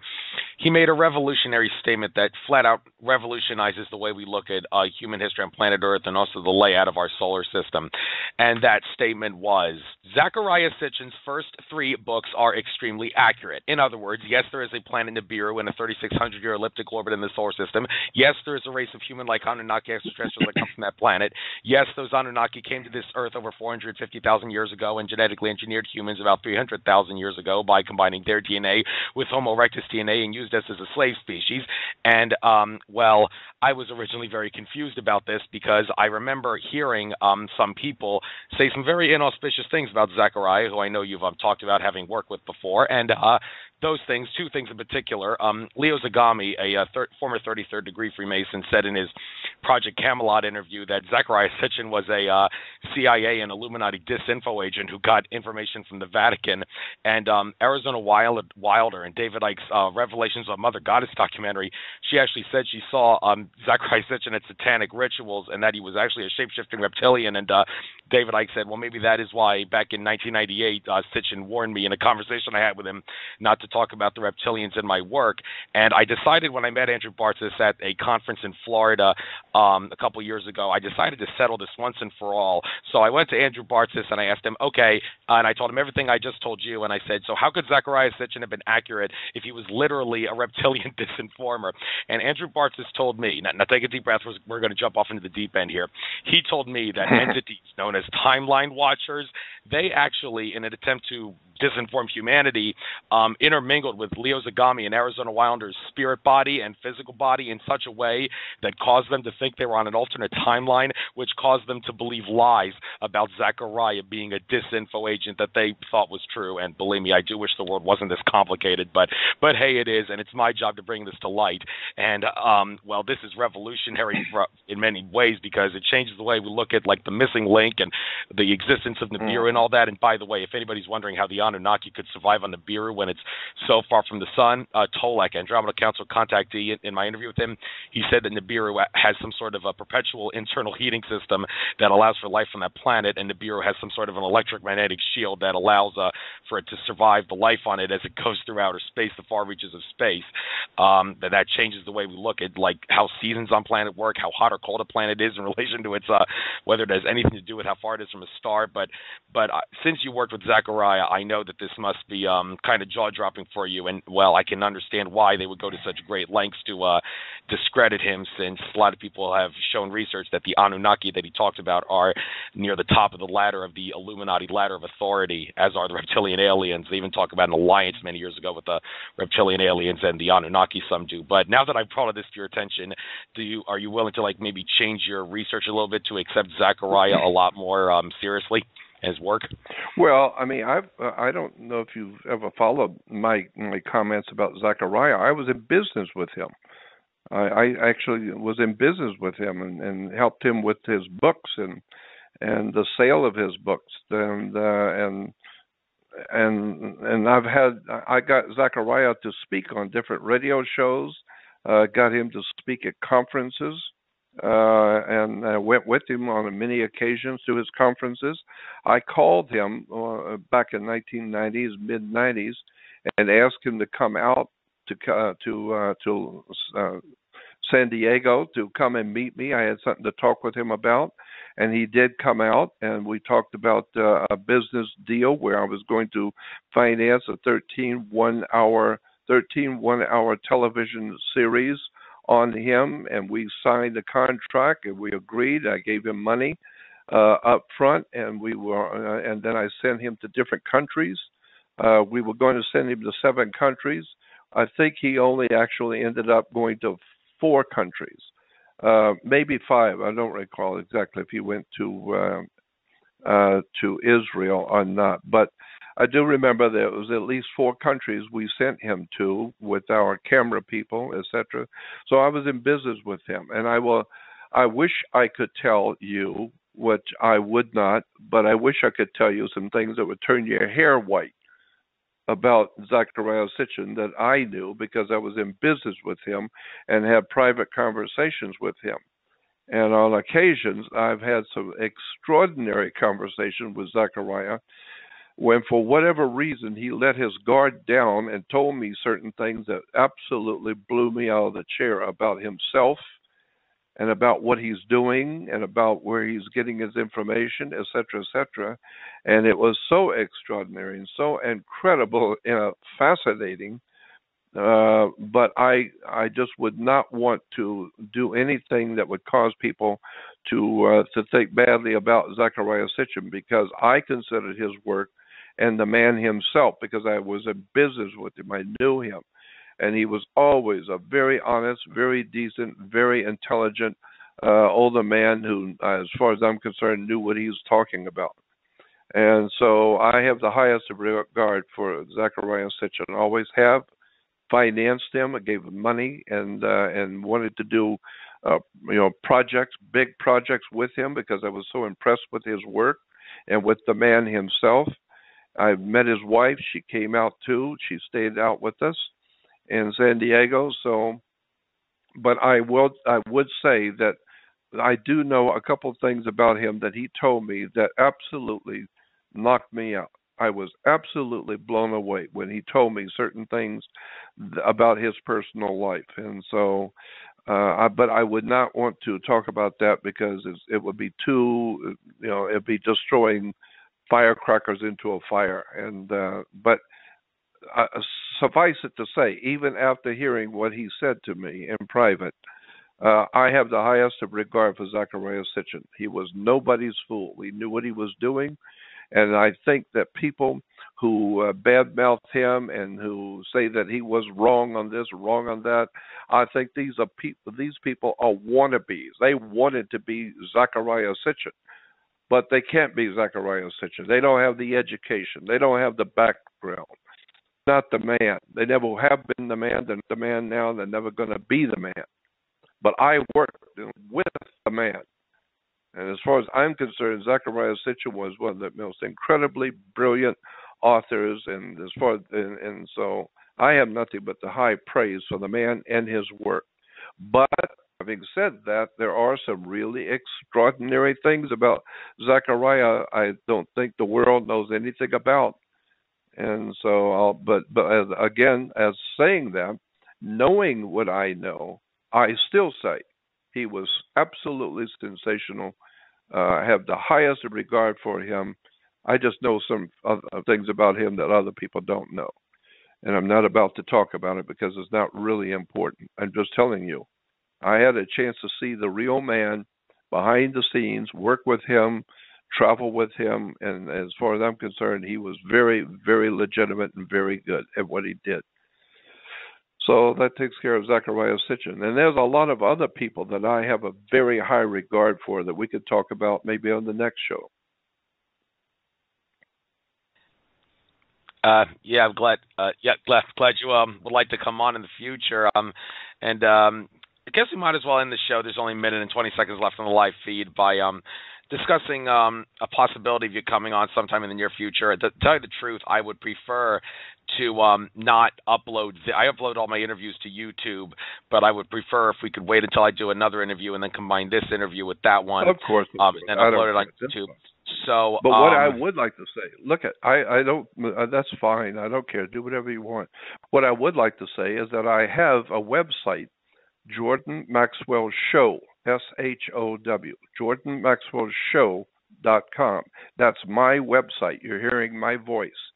S1: he made a revolutionary statement that flat out revolutionizes the way we look at human history on planet Earth and also the layout of our solar system. And that statement was, Zecharia Sitchin's first 3 books are extremely accurate. In other words, yes, there is a planet Nibiru in a 3,600-year elliptic orbit in the solar system. Yes, there is a race of human-like Anunnaki extraterrestrials that come from that planet. Yes, those Anunnaki came to this Earth over 450,000 years ago and genetically engineered humans about 300,000 years ago by combining their DNA with Homo erectus DNA and used us as a slave species. And, well, I was originally very confused about this because I remember hearing some people say some very inauspicious things about Zecharia, who I know you've talked about having worked with before. And those things, 2 things in particular. Leo Zagami, a former 33rd degree Freemason, said in his Project Camelot interview that Zecharia Sitchin was a CIA and Illuminati disinfo agent who got information from the Vatican. And Arizona Wilder and David Icke's Revelations of Mother Goddess documentary, she actually said she saw Zecharia Sitchin at satanic rituals and that he was actually a shape-shifting reptilian. And David Icke said, well, maybe that is why back in 1998, Sitchin warned me in a conversation I had with him not to talk about the reptilians in my work. And I decided when I met Andrew Bartzis at a conference in Florida a couple years ago, I decided to settle this once and for all. So I went to Andrew Bartzis and I asked him, okay, and I told him everything I just told you. And I said, so how could Zecharia Sitchin have been accurate if he was literally a reptilian disinformer? And Andrew Bartzis told me, now take a deep breath, we're going to jump off into the deep end here. He told me that entities known as timeline watchers, they actually, in an attempt to disinform humanity, intermingled with Leo Zagami and Arizona Wilder's spirit body and physical body in such a way that caused them to think they were on an alternate timeline, which caused them to believe lies about Zecharia being a disinfo agent that they thought was true. And believe me, I do wish the world wasn't this complicated, but hey, it is, and it's my job to bring this to light. And well, this is revolutionary in many ways because it changes the way we look at like the missing link and the existence of Nibiru and all that. And by the way, if anybody's wondering how the Anunnaki could survive on Nibiru when it's so far from the sun, Tolek, Andromeda Council contactee, in my interview with him, he said that Nibiru has some sort of a perpetual internal heating system that allows for life on that planet, and Nibiru has some sort of an electromagnetic shield that allows for it to survive the life on it as it goes through outer space, the far reaches of space. That changes the way we look at like how seasons on planet work, how hot or cold a planet is in relation to its whether it has anything to do with how far it is from a star. But since you worked with Zecharia, I know that this must be kind of jaw-dropping for you, and well, I can understand why they would go to such great lengths to discredit him, since a lot of people have shown research that the Anunnaki that he talked about are near the top of the ladder of the Illuminati ladder of authority, as are the reptilian aliens. They even talk about an alliance many years ago with the reptilian aliens and the Anunnaki, some do. But now that I've brought this to your attention, are you willing to like maybe change your research a little bit to accept Zecharia a lot more seriously? His work?
S2: Well, I mean, I don't know if you've ever followed my comments about Zecharia. I was in business with him. I actually was in business with him and helped him with his books and the sale of his books and I got Zecharia to speak on different radio shows, got him to speak at conferences. And I went with him on many occasions to his conferences. I called him back in 1990s, mid-90s, and asked him to come out to San Diego to come and meet me. I had something to talk with him about, and he did come out, and we talked about a business deal where I was going to finance a 13 one-hour television series on him, and we signed a contract and we agreed. I gave him money up front, and and then I sent him to different countries. We were going to send him to 7 countries. I think he only actually ended up going to 4 countries, maybe 5. I don't recall exactly if he went to Israel or not, but I do remember there was at least 4 countries we sent him to with our camera people, etc. So I was in business with him, and I wish I could tell you, which I would not, but I wish I could tell you some things that would turn your hair white. about Zachariah Sitchin that I knew because I was in business with him and had private conversations with him. And on occasions, I've had some extraordinary conversations with Zachariah when, for whatever reason, he let his guard down and told me certain things that absolutely blew me out of the chair about himself and about what he's doing and about where he's getting his information, et cetera, et cetera. And it was so extraordinary and so incredible and fascinating. But I just would not want to do anything that would cause people to think badly about Zachariah Sitchin, because I considered his work and the man himself, because I was in business with him. I knew him. And he was always a very honest, very decent, very intelligent older man who, as far as I'm concerned, knew what he was talking about. And so I have the highest regard for Zachariah Sitchin. Always have. Financed him, I gave him money, and wanted to do projects, big projects with him, because I was so impressed with his work and with the man himself. I met his wife. She came out too. She stayed out with us in San Diego. So, but I would say that I do know a couple of things about him that he told me that absolutely knocked me out. I was absolutely blown away when he told me certain things about his personal life. And so, but I would not want to talk about that, because it would be too, it'd be destroying firecrackers into a fire. And but suffice it to say, even after hearing what he said to me in private, I have the highest of regard for Zachariah Sitchin. He was nobody's fool. He knew what he was doing. And I think that people who badmouth him and who say that he was wrong on this, wrong on that, I think these people are wannabes. They wanted to be Zachariah Sitchin, but they can't be Zachariah Sitchin. They don't have the education. They don't have the background. Not the man. They never have been the man. They're the man now. They're never going to be the man. But I worked with the man. And as far as I'm concerned, Zachariah Sitchin was one of the most incredibly brilliant authors, and so I have nothing but the high praise for the man and his work. But having said that, there are some really extraordinary things about Zachariah I don't think the world knows anything about. And so, but as saying that, knowing what I know, I still say he was absolutely sensational. I have the highest regard for him. I just know some other things about him that other people don't know. And I'm not about to talk about it because it's not really important. I'm just telling you. I had a chance to see the real man behind the scenes, work with him, travel with him. And as far as I'm concerned, he was very, very legitimate and very good at what he did. So that takes care of Zachariah Sitchin. And there's a lot of other people that I have a very high regard for that we could talk about maybe on the next show.
S1: Yeah, I'm glad. Glad you would like to come on in the future. I guess we might as well end the show. There's only a minute and 20 seconds left on the live feed by discussing a possibility of you coming on sometime in the near future. To tell you the truth, I would prefer to not upload. I upload all my interviews to YouTube, but I would prefer if we could wait until I do another interview and then combine this interview with that one.
S2: Of course.
S1: And upload it on YouTube. So,
S2: but what I would like to say, I don't. That's fine. I don't care. Do whatever you want. What I would like to say is that I have a website, Jordan Maxwell Show, SHOW, JordanMaxwellShow.com. That's my website. You're hearing my voice.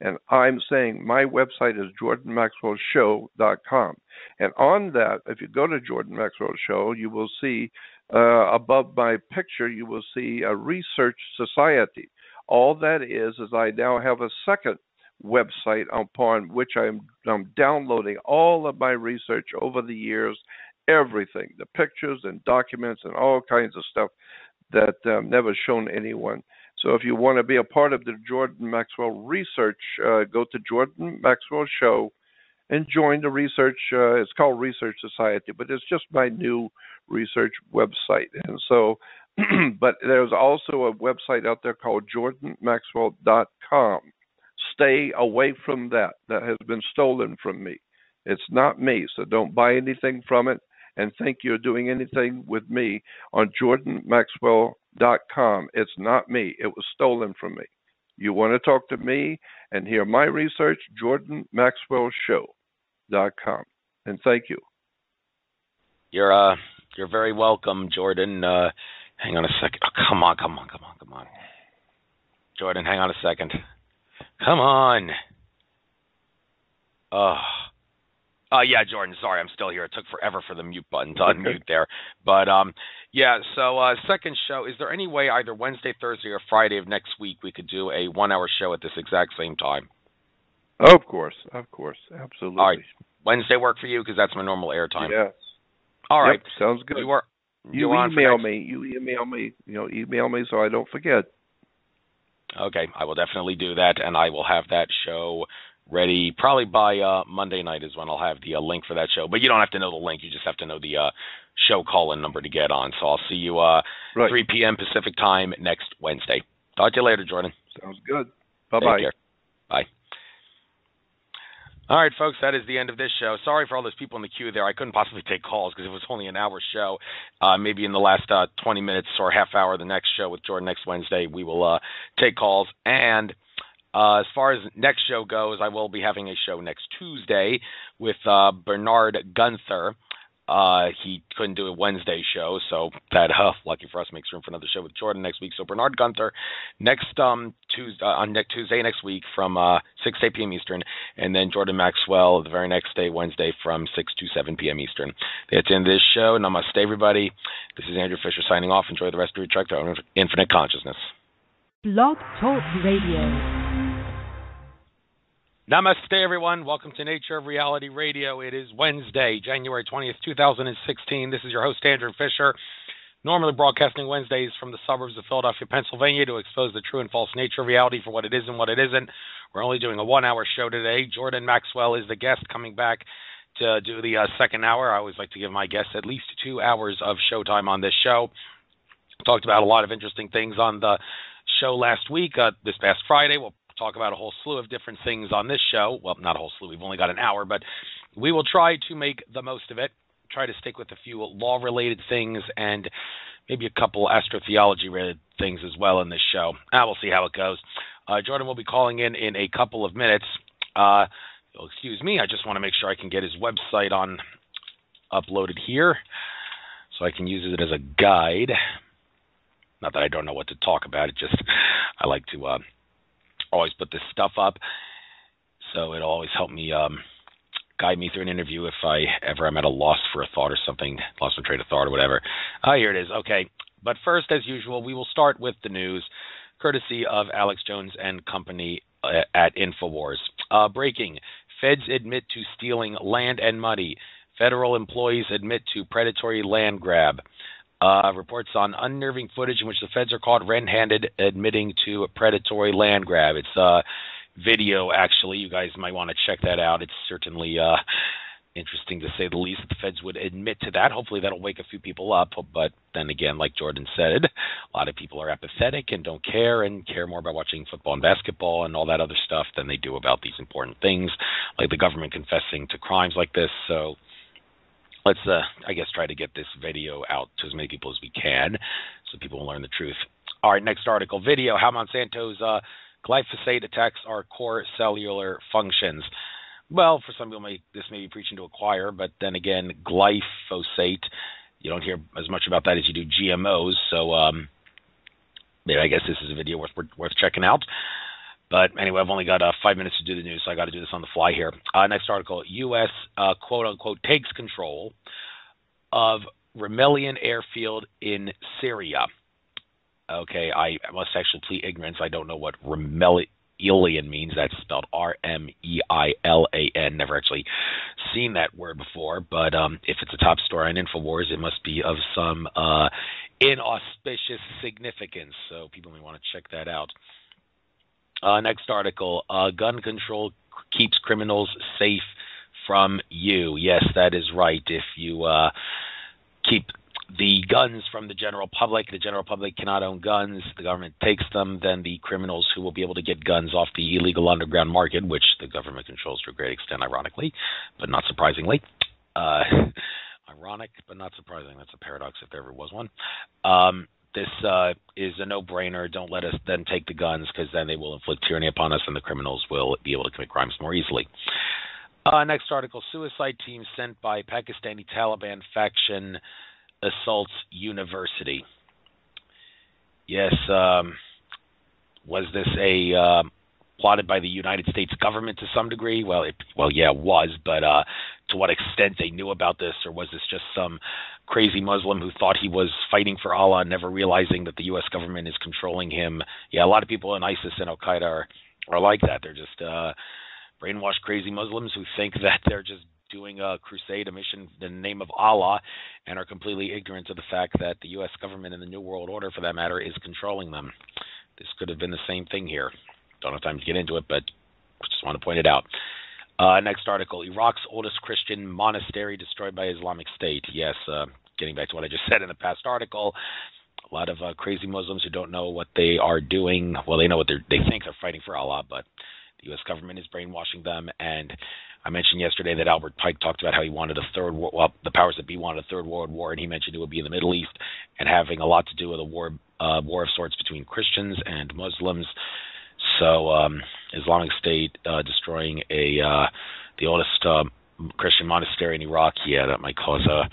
S2: And I'm saying my website is JordanMaxwellShow.com. And on that, if you go to Jordan Maxwell Show, you will see above my picture, you will see a research society. All that is I now have a second website upon which I'm downloading all of my research over the years, everything, the pictures and documents and all kinds of stuff that I've never shown anyone. So if you want to be a part of the Jordan Maxwell research, go to Jordan Maxwell Show and join the research. It's called Research Society, but it's just my new research website. And so, but there's also a website out there called JordanMaxwell.com. stay away from that. That has been stolen from me. It's not me, so don't buy anything from it and think you're doing anything with me on jordanmaxwell.com. It's not me. It was stolen from me. You want to talk to me and hear my research, jordanmaxwellshow.com. And thank you.
S1: You're very welcome, Jordan. Hang on a second. Oh, come on. Jordan, hang on a second. Come on. Yeah, Jordan, sorry, I'm still here. It took forever for the mute button to unmute there. But, yeah, so second show, is there any way either Wednesday, Thursday, or Friday of next week we could do a 1-hour show at this exact same time?
S2: Of course, absolutely.
S1: All right. Wednesday work for you because that's my normal air time?
S2: Yes.
S1: All right.
S2: Yep, sounds good. You email me, email me so I don't forget.
S1: Okay, I will definitely do that, and I will have that show ready probably by Monday night is when I'll have the link for that show. But you don't have to know the link. You just have to know the show call-in number to get on. So I'll see you 3 p.m. Pacific time next Wednesday. Talk to you later, Jordan.
S2: Sounds good. Bye-bye.
S1: Take care. Bye. All right, folks, that is the end of this show. Sorry for all those people in the queue there. I couldn't possibly take calls because it was only an hour show. Maybe in the last 20 minutes or half hour, the next show with Jordan next Wednesday, we will take calls. And as far as next show goes, I will be having a show next Tuesday with Bernard Gunther. He couldn't do a Wednesday show, so that, lucky for us, makes room for another show with Jordan next week. So Bernard Gunther next Tuesday next week from 6 to 8 p.m. Eastern, and then Jordan Maxwell the very next day, Wednesday, from 6 to 7 p.m. Eastern. That's the end of this show. Namaste, everybody. This is Andrew Fisher signing off. Enjoy the rest of your trek to infinite consciousness. Blog Talk Radio. Namaste, everyone. Welcome to Nature of Reality Radio. It is Wednesday, January 20th, 2016. This is your host, Andrew Fisher, normally broadcasting Wednesdays from the suburbs of Philadelphia, Pennsylvania, to expose the true and false nature of reality for what it is and what it isn't. We're only doing a 1-hour show today. Jordan Maxwell is the guest coming back to do the second hour. I always like to give my guests at least 2 hours of showtime on this show. Talked about a lot of interesting things on the show last week. This past Friday, we'll talk about a whole slew of different things on this show. Well, not a whole slew. We've only got an hour, but we will try to make the most of it. Try to stick with a few law-related things and maybe a couple astrotheology-related things as well in this show. We'll see how it goes. Jordan will be calling in a couple of minutes. Excuse me. I just want to make sure I can get his website uploaded here so I can use it as a guide. Not that I don't know what to talk about. It just I like to always put this stuff up, so it'll always help me guide me through an interview if I ever am at a loss for a thought or something, lost my train of thought or whatever. Here it is. Okay, but first, as usual, we will start with the news, courtesy of Alex Jones and company at InfoWars. Breaking: Feds admit to stealing land and money. Federal employees admit to predatory land grab. Reports on unnerving footage in which the feds are caught red-handed admitting to a predatory land grab. It's video, actually. You guys might want to check that out. It's certainly interesting, to say the least, that the feds would admit to that. Hopefully that'll wake a few people up. But then again, like Jordan said, a lot of people are apathetic and don't care, and care more about watching football and basketball and all that other stuff than they do about these important things, like the government confessing to crimes like this. So let's, I guess, try to get this video out to as many people as we can so people will learn the truth. All right, next article, video, how Monsanto's glyphosate attacks our core cellular functions. Well, for some people, this may be preaching to a choir, but then again, glyphosate, you don't hear as much about that as you do GMOs, so maybe I guess this is a video worth checking out. But anyway, I've only got 5 minutes to do the news, so I got to do this on the fly here. Next article, U.S. quote-unquote takes control of Rumelia airfield in Syria. Okay, I must actually plead ignorance. I don't know what Rumelia means. That's spelled R-M-E-I-L-A-N. Never actually seen that word before, but if it's a top story on InfoWars, it must be of some inauspicious significance, so people may want to check that out. Next article, gun control keeps criminals safe from you. Yes, that is right. If you keep the guns from the general public. The general public cannot own guns. The government takes them. Then the criminals who will be able to get guns off the illegal underground market, which the government controls to a great extent, ironically, but not surprisingly. Ironic, but not surprising. That's a paradox if there ever was one. This is a no-brainer. Don't let us then take the guns, because then they will inflict tyranny upon us, and the criminals will be able to commit crimes more easily. Next article, suicide team sent by Pakistani Taliban faction assaults university. Yes, was this a plotted by the United States government to some degree? Well, yeah, it was, but to what extent they knew about this, or was this just some crazy Muslim who thought he was fighting for Allah, never realizing that the U.S. government is controlling him? Yeah, a lot of people in ISIS and Al-Qaeda are like that. They're just brainwashed crazy Muslims who think that they're just doing a crusade, a mission in the name of Allah, and are completely ignorant of the fact that the U.S. government and the New World Order, for that matter, is controlling them. This could have been the same thing here. Don't have time to get into it, but just want to point it out. Next article, Iraq's oldest Christian monastery destroyed by Islamic State. Yes, getting back to what I just said in the past article, a lot of crazy Muslims who don't know what they are doing. Well, they know what they think they're fighting for Allah, but the U.S. government is brainwashing them. And I mentioned yesterday that Albert Pike talked about how he wanted a third war. Well, the powers that be wanted a third world war, and he mentioned it would be in the Middle East and having a lot to do with a war of sorts between Christians and Muslims. So Islamic State destroying the oldest Christian monastery in Iraq, yeah, that might cause a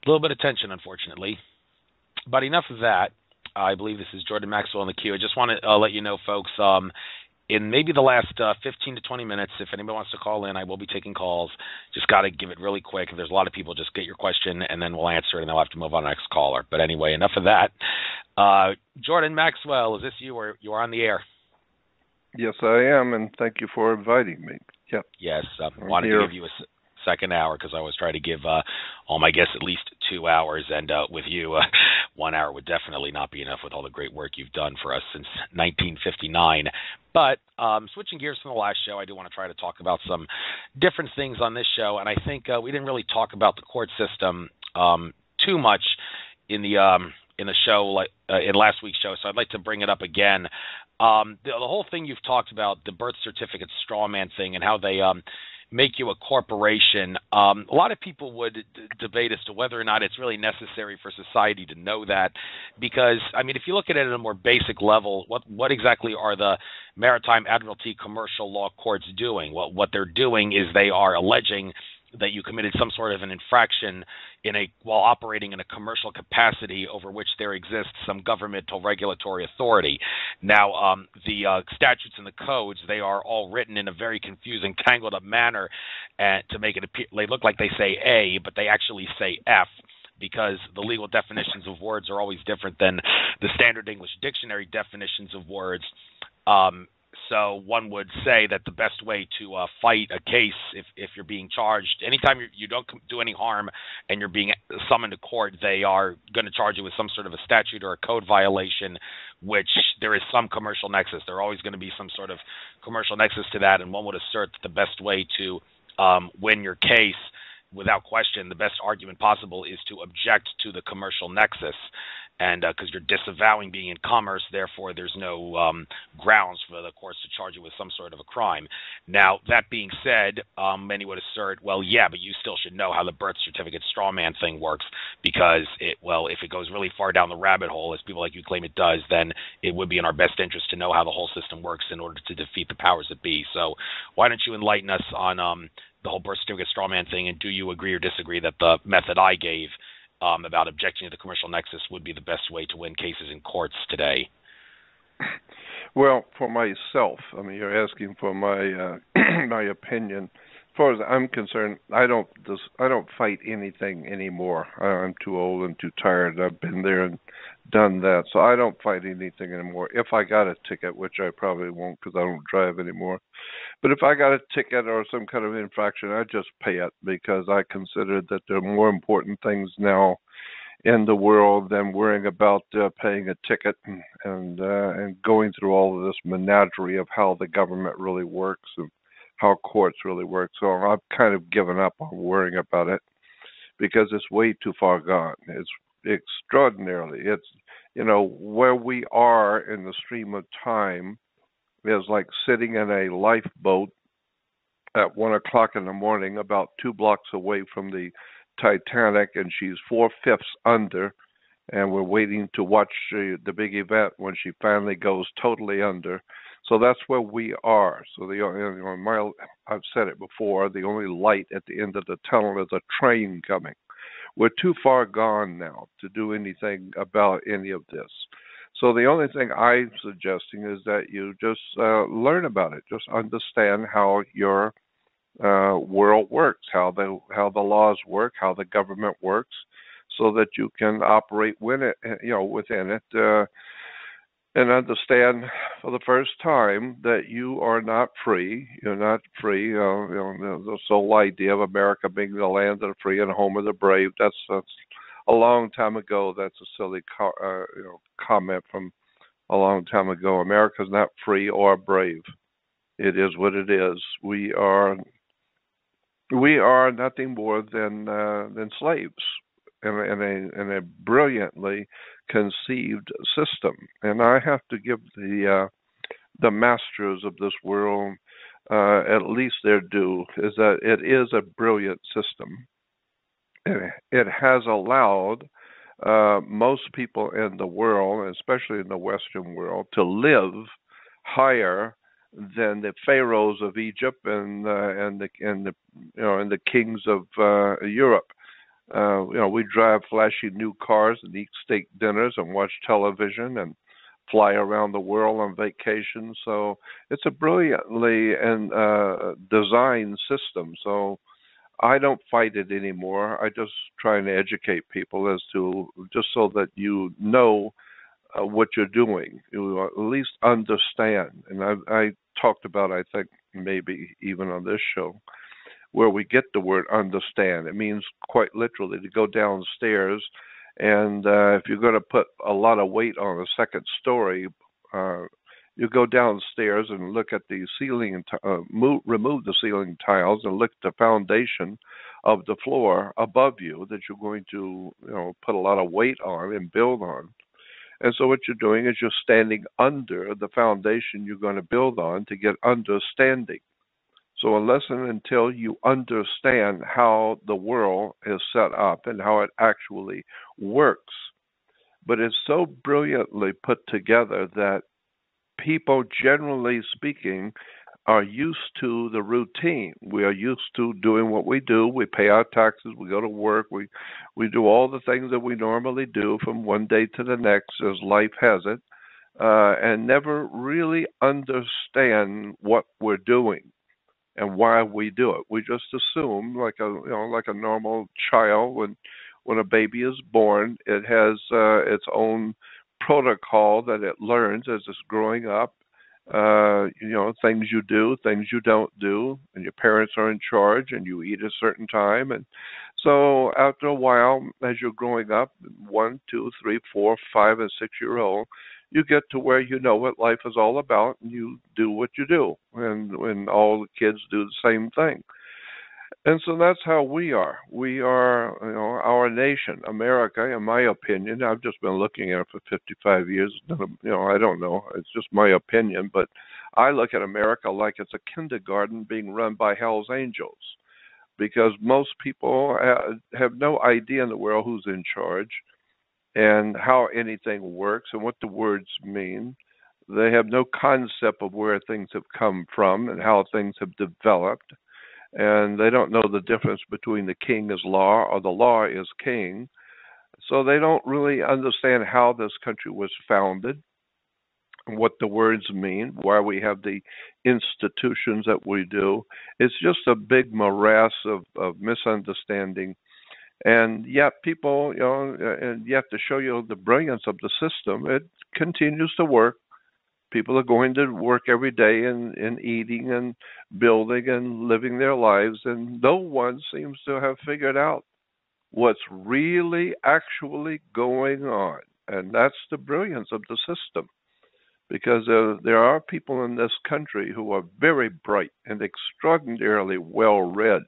S1: little bit of tension, unfortunately. But enough of that. I believe this is Jordan Maxwell in the queue. I just want to let you know, folks, in maybe the last 15 to 20 minutes, if anybody wants to call in, I will be taking calls. Just got to give it really quick. If there's a lot of people, just get your question, and then we'll answer it, and then we'll have to move on to the next caller. But anyway, enough of that. Jordan Maxwell, is this you, or you are on the air?
S2: Yes, I am, and thank you for inviting me. Yep.
S1: Yes, I wanted to give you a second hour, because I always try to give all my guests at least 2 hours, and with you, 1 hour would definitely not be enough with all the great work you've done for us since 1959. But switching gears from the last show, I do want to try to talk about some different things on this show, and I think we didn't really talk about the court system too much in the show, like in last week's show, so I'd like to bring it up again. The whole thing you've talked about, the birth certificate straw man thing, and how they make you a corporation. A lot of people would debate as to whether or not it's really necessary for society to know that, because, I mean, if you look at it at a more basic level, what exactly are the Maritime Admiralty commercial law courts doing? What they're doing is they are alleging that you committed some sort of an infraction while operating in a commercial capacity over which there exists some governmental regulatory authority. Now, the statutes and the codes, they are all written in a very confusing, tangled up manner, and to make it appear, they look like they say A, but they actually say F, because the legal definitions of words are always different than the standard English dictionary definitions of words. So one would say that the best way to fight a case, if you're being charged, anytime you don't do any harm and you're being summoned to court, they are going to charge you with some sort of a statute or a code violation, which there is some commercial nexus. There are always going to be some sort of commercial nexus to that, and one would assert that the best way to win your case, without question, the best argument possible is to object to the commercial nexus. And because you're disavowing being in commerce, therefore there's no grounds for the courts to charge you with some sort of a crime. Now, that being said, many would assert, well, yeah, but you still should know how the birth certificate straw man thing works, because if it goes really far down the rabbit hole, as people like you claim it does, then it would be in our best interest to know how the whole system works in order to defeat the powers that be. So why don't you enlighten us on the whole birth certificate straw man thing, and do you agree or disagree that the method I gave about objecting to the commercial nexus would be the best way to win cases in courts today?
S2: Well, for myself, I mean, you're asking for my my opinion. As far as I'm concerned, I don't fight anything anymore. I'm too old and too tired. I've been there and done that, so I don't fight anything anymore. If I got a ticket, which I probably won't because I don't drive anymore, but if I got a ticket or some kind of infraction, I just pay it, because I consider that there are more important things now in the world than worrying about paying a ticket and going through all of this menagerie of how the government really works and how courts really work. So I've kind of given up on worrying about it, because it's way too far gone. It's extraordinarily. It's, where we are in the stream of time is like sitting in a lifeboat at 1 o'clock in the morning, about 2 blocks away from the Titanic, and she's 4/5 under, and we're waiting to watch the big event when she finally goes totally under. So that's where we are. So I've said it before, the only light at the end of the tunnel is a train coming. We're too far gone now to do anything about any of this. So the only thing I'm suggesting is that you just learn about it. Just understand how your world works, how the laws work, how the government works, so that you can operate within it, and understand for the first time that you are not free. You're not free. The sole idea of America being the land of the free and home of the brave. That's a long time ago. That's a silly comment from a long time ago. America's not free or brave. It is what it is. We are nothing more than slaves in a brilliantly conceived system. And I have to give the masters of this world at least their due, is that it is a brilliant system. It has allowed most people in the world, especially in the Western world, to live higher than the pharaohs of Egypt and the kings of Europe. We drive flashy new cars and eat steak dinners and watch television and fly around the world on vacation. So it's a brilliantly designed system. So I don't fight it anymore. I just try to educate people as to, just so that you know what you're doing. You at least understand. And I talked about, I think maybe even on this show, where we get the word understand. It means quite literally to go downstairs, and if you're going to put a lot of weight on the second story, you go downstairs and look at the ceiling, remove the ceiling tiles and look at the foundation of the floor above you that you're going to put a lot of weight on and build on. And so what you're doing is you're standing under the foundation you're going to build on to get understanding. So unless and until you understand how the world is set up and how it actually works, but it's so brilliantly put together that people, generally speaking, are used to the routine. We are used to doing what we do. We pay our taxes. We go to work. We do all the things that we normally do from one day to the next as life has it, and never really understand what we're doing and why we do it. We just assume, like a normal child, when a baby is born, it has its own protocol that it learns as it's growing up. Things you do, things you don't do, and your parents are in charge, and you eat at a certain time. And so after a while, as you're growing up, 1, 2, 3, 4, 5, and 6-year-old, you get to where you know what life is all about, and you do what you do, and when all the kids do the same thing. And so that's how we are. We are, our nation, America, in my opinion. I've just been looking at it for 55 years. I don't know. It's just my opinion. But I look at America like it's a kindergarten being run by Hell's Angels, because most people have no idea in the world who's in charge and how anything works and what the words mean. They have no concept of where things have come from and how things have developed. And they don't know the difference between the king is law or the law is king. So they don't really understand how this country was founded, what the words mean, why we have the institutions that we do. It's just a big morass of misunderstanding. And yet people, and yet to show you the brilliance of the system, it continues to work. People are going to work every day and eating and building and living their lives, and no one seems to have figured out what's really actually going on. And that's the brilliance of the system, because there are people in this country who are very bright and extraordinarily well-read,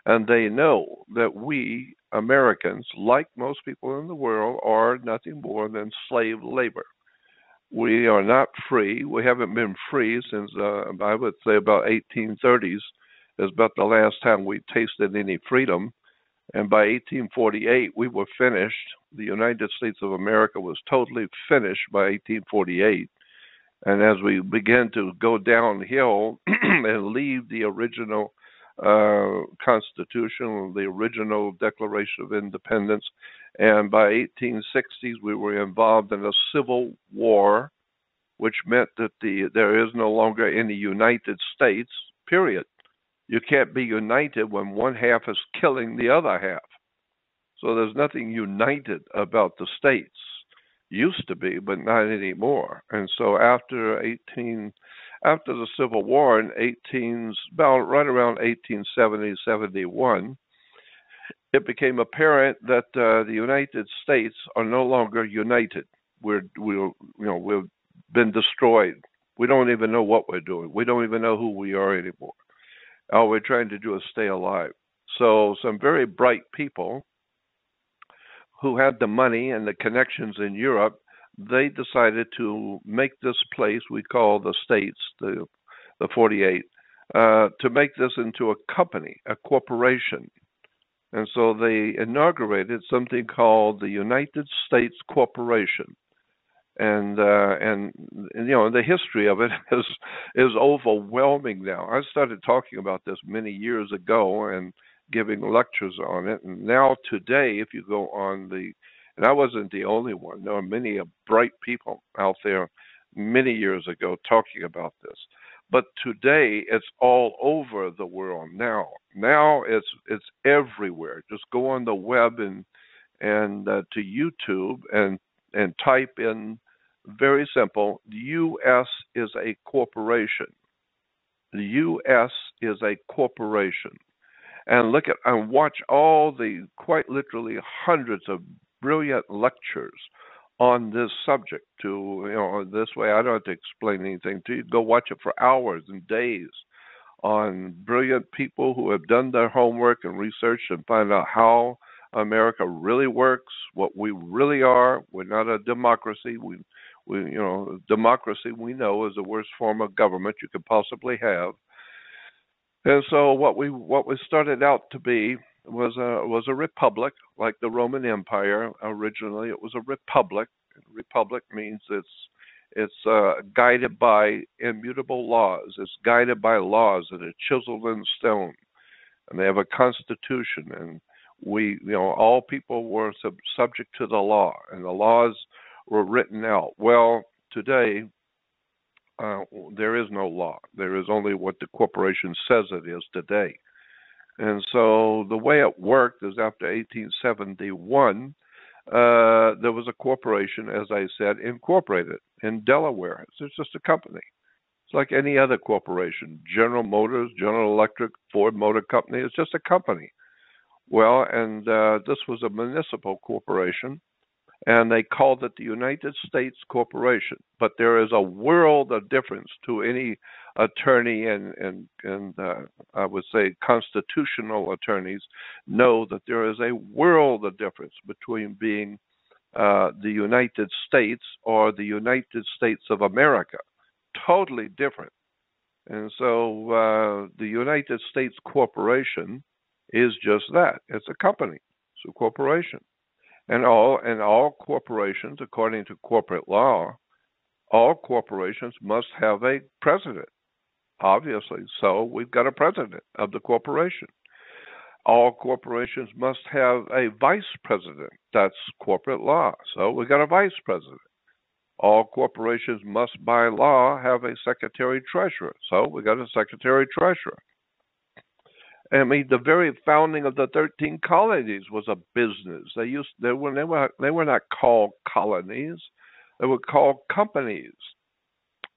S2: And they know that we Americans, like most people in the world, are nothing more than slave labor. We are not free. We haven't been free since I would say about 1830s is about the last time we tasted any freedom. And by 1848, we were finished. The United States of America was totally finished by 1848. And as we began to go downhill and leave the original Constitution, the original Declaration of Independence, and by 1860s we were involved in a civil war, which meant that there is no longer any United States, period. You can't be united when one half is killing the other half. So there's nothing united about the states. Used to be, but not anymore. And so after the Civil War in about right around 1870, 71, it became apparent that the United States are no longer united. We've been destroyed. We don't even know what we're doing. We don't even know who we are anymore. All we're trying to do is stay alive. So some very bright people who had the money and the connections in Europe, they decided to make this place we call the States, the 48, to make this into a company, a corporation. And so they inaugurated something called the United States Corporation. And the history of it is overwhelming now. I started talking about this many years ago and giving lectures on it. And now today, if you go on and I wasn't the only one. There are many bright people out there many years ago talking about this. But today, it's all over the world now. Now it's everywhere. Just go on the web and to YouTube and type in, very simple, the U.S. is a corporation. The U.S. is a corporation. And and watch all the, quite literally hundreds of brilliant lectures on this subject. This way I don't have to explain anything to you. Go watch it for hours and days on brilliant people who have done their homework and researched and find out how America really works, what we really are. We're not a democracy. Democracy we know is the worst form of government you could possibly have. And so what we started out to be was a republic, like the Roman Empire. Originally, it was a republic. Republic means it's guided by immutable laws. It's guided by laws that are chiseled in stone, and they have a constitution. And all people were subject to the law, and the laws were written out. Well, today, there is no law. There is only what the corporation says it is today. And so the way it worked is after 1871, there was a corporation, as I said, incorporated in Delaware. It's just a company. It's like any other corporation. General Motors, General Electric, Ford Motor Company. It's just a company. Well, and this was a municipal corporation, and they called it the United States Corporation. But there is a world of difference to any attorney and I would say constitutional attorneys know that there is a world of difference between being the United States or the United States of America. Totally different. And so the United States Corporation is just that. It's a company. It's a corporation. And all corporations, according to corporate law, all corporations must have a president, obviously. So we've got a president of the corporation. All corporations must have a vice president. That's corporate law. So we've got a vice president. All corporations must, by law, have a secretary-treasurer. So we got a secretary-treasurer. I mean, the very founding of the 13 colonies was a business. They were not called colonies. They were called companies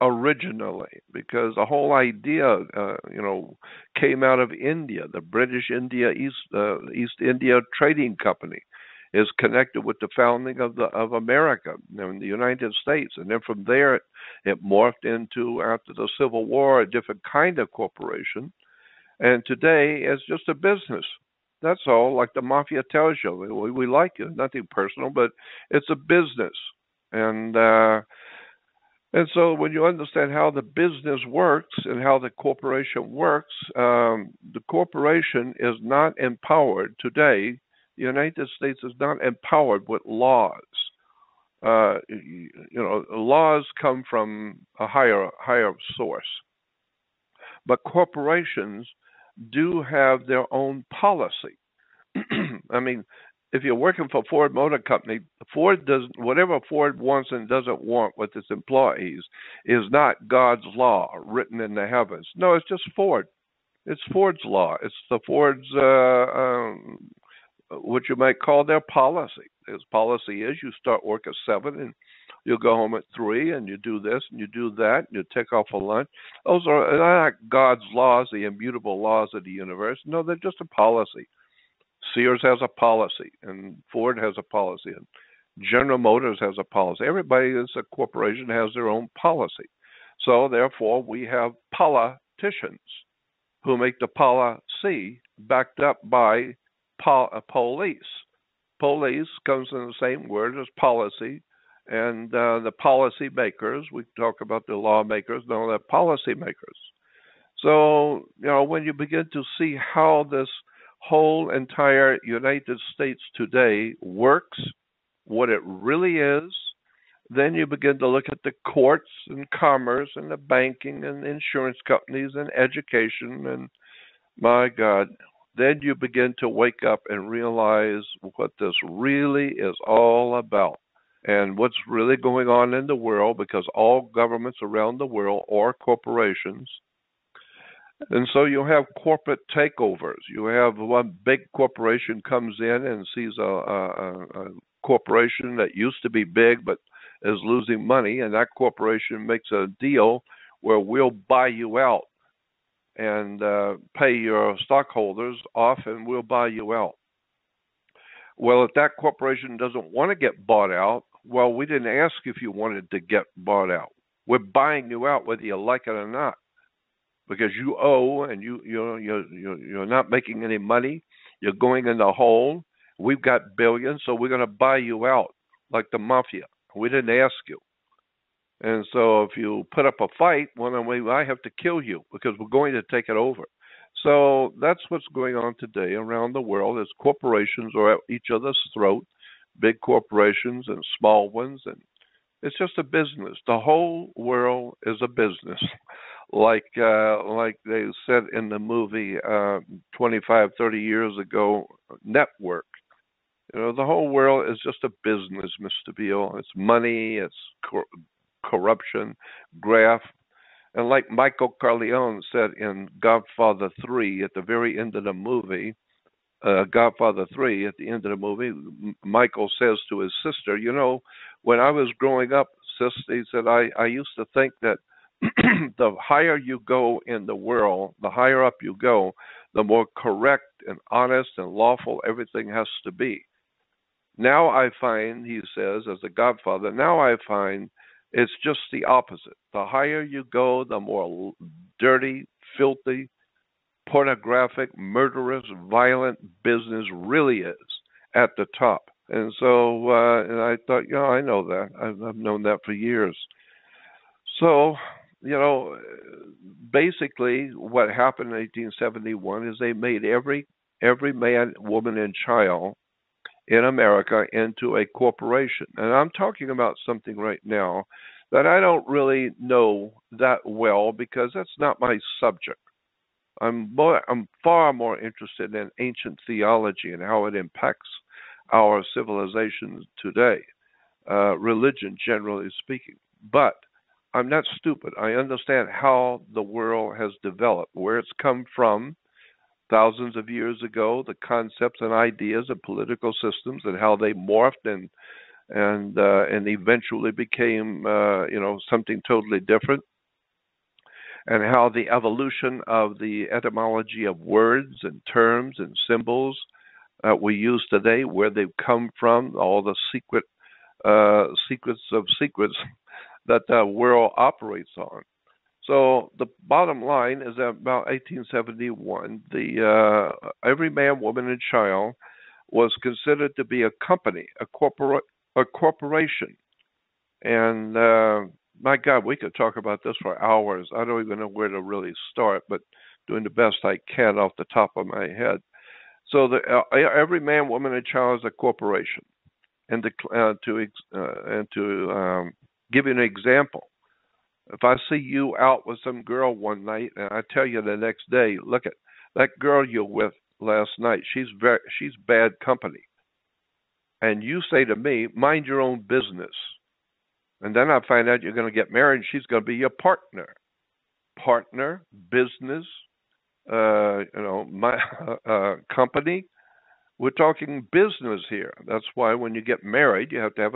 S2: originally, because the whole idea, came out of India. The British East India Trading Company is connected with the founding of America and the United States, and then from there it morphed into, after the Civil War, a different kind of corporation. And today, it's just a business. That's all. Like the mafia tells you, we like you. Nothing personal, but it's a business, and so when you understand how the business works and how the corporation works, the corporation is not empowered today. The United States is not empowered with laws. Laws come from a higher source, but corporations do have their own policy. I mean, if you're working for Ford Motor Company, Ford does whatever Ford wants and doesn't want with its employees is not God's law written in the heavens. No, it's just Ford. It's Ford's law. It's the Ford's what you might call their policy. His policy is you start work at 7 and you go home at 3 and you do this and you do that and you take off for lunch. Those are not God's laws, the immutable laws of the universe. No, they're just a policy. Sears has a policy, and Ford has a policy, and General Motors has a policy. Everybody that's a corporation has their own policy. So therefore, we have politicians who make the policy backed up by police. Police comes in the same word as policy, and the policy makers, we talk about the lawmakers, no, they're policy makers. So, when you begin to see how this whole entire United States today works, what it really is, then you begin to look at the courts and commerce and the banking and insurance companies and education, and my God, then you begin to wake up and realize what this really is all about and what's really going on in the world, because all governments around the world are corporations. And so you have corporate takeovers. You have one big corporation comes in and sees a corporation that used to be big but is losing money, and that corporation makes a deal where we'll buy you out and pay your stockholders off, and we'll buy you out. Well, if that corporation doesn't want to get bought out, well, we didn't ask if you wanted to get bought out. We're buying you out whether you like it or not, because you owe and you're not making any money. You're going in the hole. We've got billions, so we're going to buy you out like the mafia. We didn't ask you. And so if you put up a fight, well, then I have to kill you because we're going to take it over. So that's what's going on today around the world, is corporations are at each other's throat, big corporations and small ones, and it's just a business. The whole world is a business. Like they said in the movie 25, 30 years ago, Network. The whole world is just a business, Mr. Beale. It's money, it's corruption, graft. And like Michael Corleone said in Godfather 3, at the very end of the movie, Godfather 3, at the end of the movie, Michael says to his sister, when I was growing up, sis, he said, I used to think that the higher you go in the world, the higher up you go, the more correct and honest and lawful everything has to be. Now I find, he says, as a godfather, now I find it's just the opposite. The higher you go, the more dirty, filthy, pornographic, murderous, violent business really is at the top. And so, and I thought, I know that. I've known that for years. So, basically what happened in 1871 is they made every man, woman, and child in America into a corporation. And I'm talking about something right now that I don't really know that well because that's not my subject. I'm far more interested in ancient theology and how it impacts our civilization today, religion generally speaking. But I'm not stupid. I understand how the world has developed, where it's come from thousands of years ago, the concepts and ideas of political systems and how they morphed and eventually became something totally different, and how the evolution of the etymology of words and terms and symbols we use today, where they've come from, all the secrets of secrets that the world operates on. So the bottom line is that about 1871, every man, woman, and child was considered to be a company, a corporation. And my God, we could talk about this for hours. I don't even know where to really start, but doing the best I can off the top of my head. So every man, woman, and child is a corporation. And to give you an example, if I see you out with some girl one night and I tell you the next day, look at that girl you're with last night, she's bad company. And you say to me, mind your own business. And then I find out you're going to get married and she's going to be your partner. Partner, business, my company. We're talking business here. That's why when you get married, you have to have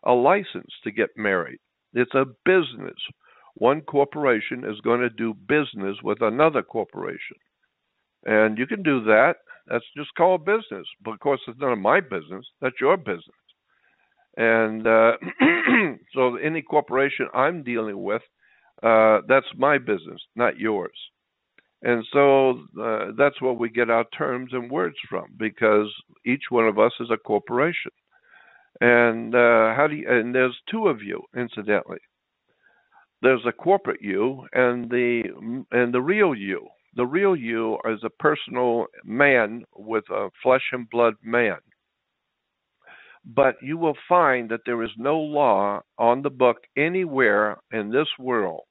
S2: a license to get married. It's a business. One corporation is going to do business with another corporation. And you can do that. That's just called business. But of course, it's none of my business. That's your business. And so any corporation I'm dealing with, that's my business, not yours. And so that's where we get our terms and words from, because each one of us is a corporation. And and there's two of you, incidentally. There's a corporate you and the real you. The real you is a personal man with a flesh and blood man. But you will find that there is no law on the book anywhere in this world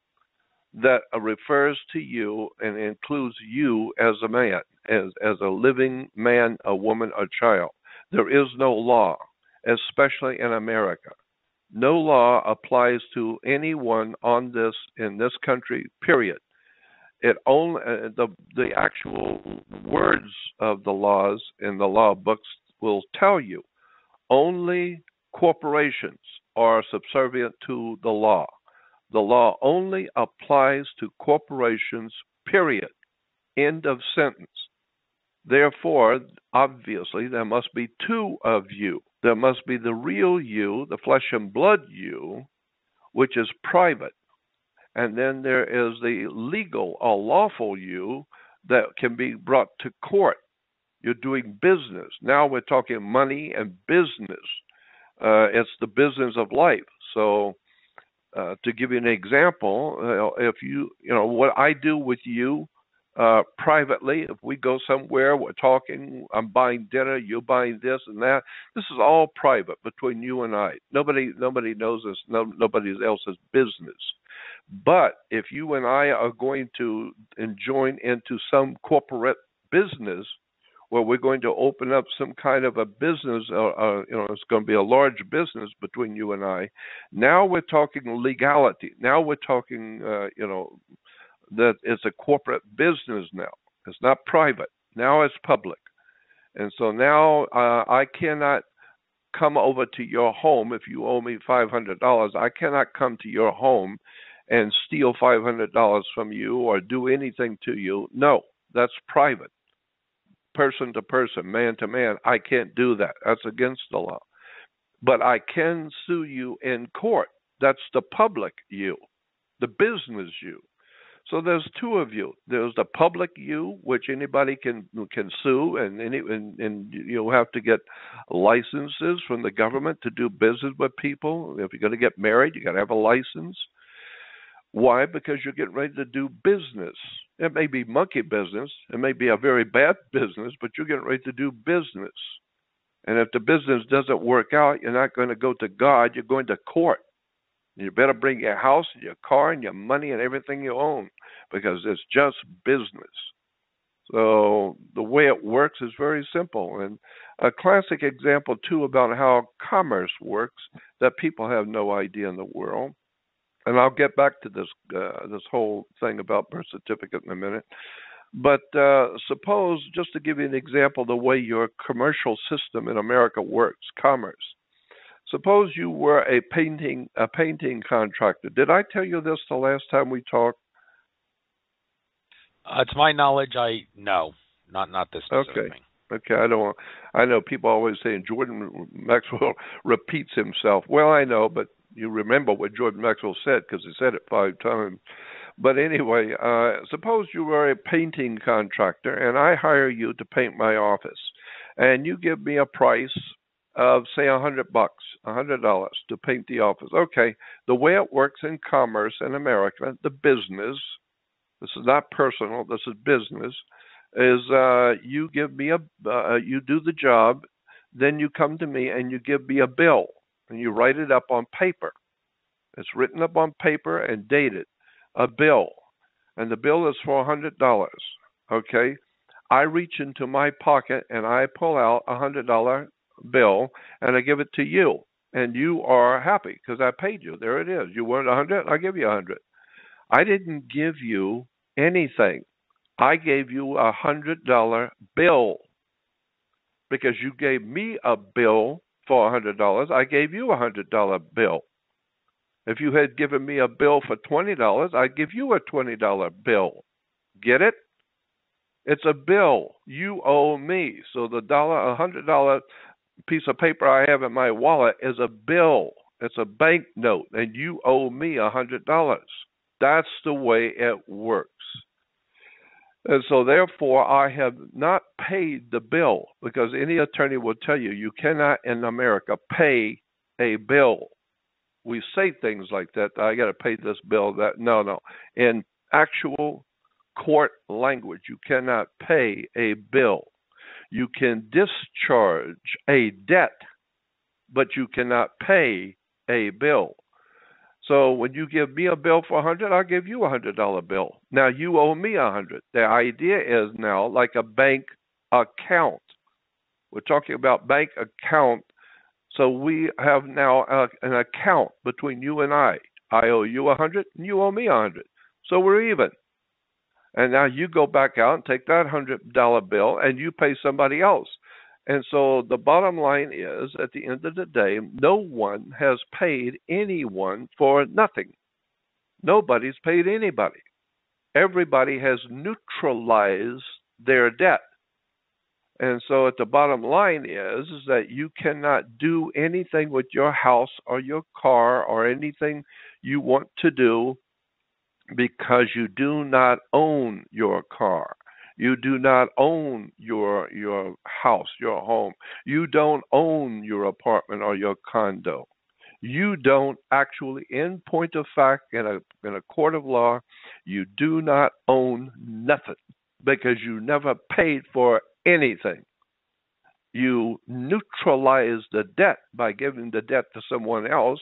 S2: that refers to you and includes you as a man, as a living man, a woman, a child. There is no law, especially in America. No law applies to anyone in this country, period. It only the actual words of the laws in the law books will tell you only corporations are subservient to the law. The law only applies to corporations, period. End of sentence. Therefore, obviously, there must be two of you. There must be the real you, the flesh and blood you, which is private. And then there is the legal or lawful you that can be brought to court. You're doing business. Now we're talking money and business. It's the business of life. So to give you an example, if what I do with you privately, if we go somewhere, we're talking, I'm buying dinner, you're buying this and that, this is all private between you and I. Nobody knows this, nobody else's business. But if you and I are going to join into some corporate business where we're going to open up some kind of a business, it's going to be a large business between you and I. Now we're talking legality. Now we're talking, that it's a corporate business now. It's not private. Now it's public. And so now I cannot come over to your home if you owe me $500. I cannot come to your home and steal $500 from you or do anything to you. No, that's private. Person to person, man to man, I can't do that. That's against the law. But I can sue you in court. That's the public you, the business you. So there's two of you. There's the public you, which anybody can sue, and you'll have to get licenses from the government to do business with people. If you're going to get married, you got to have a license. Why? Because you're getting ready to do business. It may be monkey business. It may be a very bad business, but you're getting ready to do business. And if the business doesn't work out, you're not going to go to God. You're going to court. You better bring your house and your car and your money and everything you own, because it's just business. So the way it works is very simple. And a classic example, too, about how commerce works that people have no idea in the world. And I'll get back to this whole thing about birth certificate in a minute. But suppose, just to give you an example, the way your commercial system in America works, commerce. Suppose you were a painting contractor. Did I tell you this the last time we talked?
S1: To my knowledge, no, not this specific thing.
S2: Okay, I know people always saying Jordan Maxwell repeats himself. Well, I know, but you remember what Jordan Maxwell said because he said it 5 times. But anyway, suppose you were a painting contractor and I hire you to paint my office, and you give me a price of say $100, $100 to paint the office. Okay, the way it works in commerce in America, the business, this is not personal, this is business, is you give me you do the job, then you come to me and you give me a bill, and you write it up on paper. It's written up on paper and dated, a bill, and the bill is for $100. Okay, I reach into my pocket and I pull out $100 bill and I give it to you, and you are happy because I paid you. There it is. You wanted 100, I give you 100. I didn't give you anything. I gave you $100 bill because you gave me a bill for $100. I gave you $100 bill. If you had given me a bill for $20, I'd give you a $20 bill. Get it? It's a bill. You owe me. So the $100 piece of paper I have in my wallet is a bill. It's a bank note, and you owe me $100. That's the way it works. And so therefore, I have not paid the bill, because any attorney will tell you, you cannot in America pay a bill. We say things like that. I got to pay this bill. That no. In actual court language, you cannot pay a bill. You can discharge a debt, but you cannot pay a bill. So when you give me a bill for $100, I'll give you a $100 bill. Now you owe me $100. The idea is now like a bank account. We're talking about bank account. So we have now an account between you and I. I owe you $100, and you owe me $100. So we're even. And now you go back out and take that $100 bill and you pay somebody else. And so the bottom line is, at the end of the day, no one has paid anyone for nothing. Nobody's paid anybody. Everybody has neutralized their debt. And so at the bottom line is that you cannot do anything with your house or your car or anything you want to do, because you do not own your car. You do not own your house, your home. You don't own your apartment or your condo. You don't actually, in point of fact, in a court of law, you do not own nothing, because you never paid for anything. You neutralize the debt by giving the debt to someone else,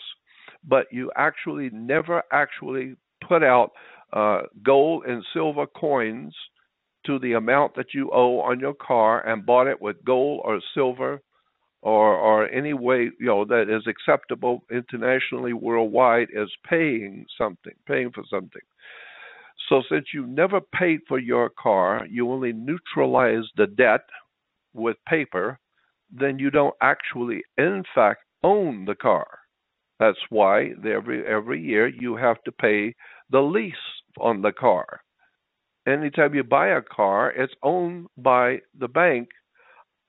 S2: but you actually never actually put out gold and silver coins to the amount that you owe on your car and bought it with gold or silver or any way that is acceptable internationally, worldwide, as paying for something. So since you never paid for your car, you only neutralize the debt with paper, then you don't actually, in fact, own the car. That's why every year you have to pay the lease on the car. Anytime you buy a car, it's owned by the bank,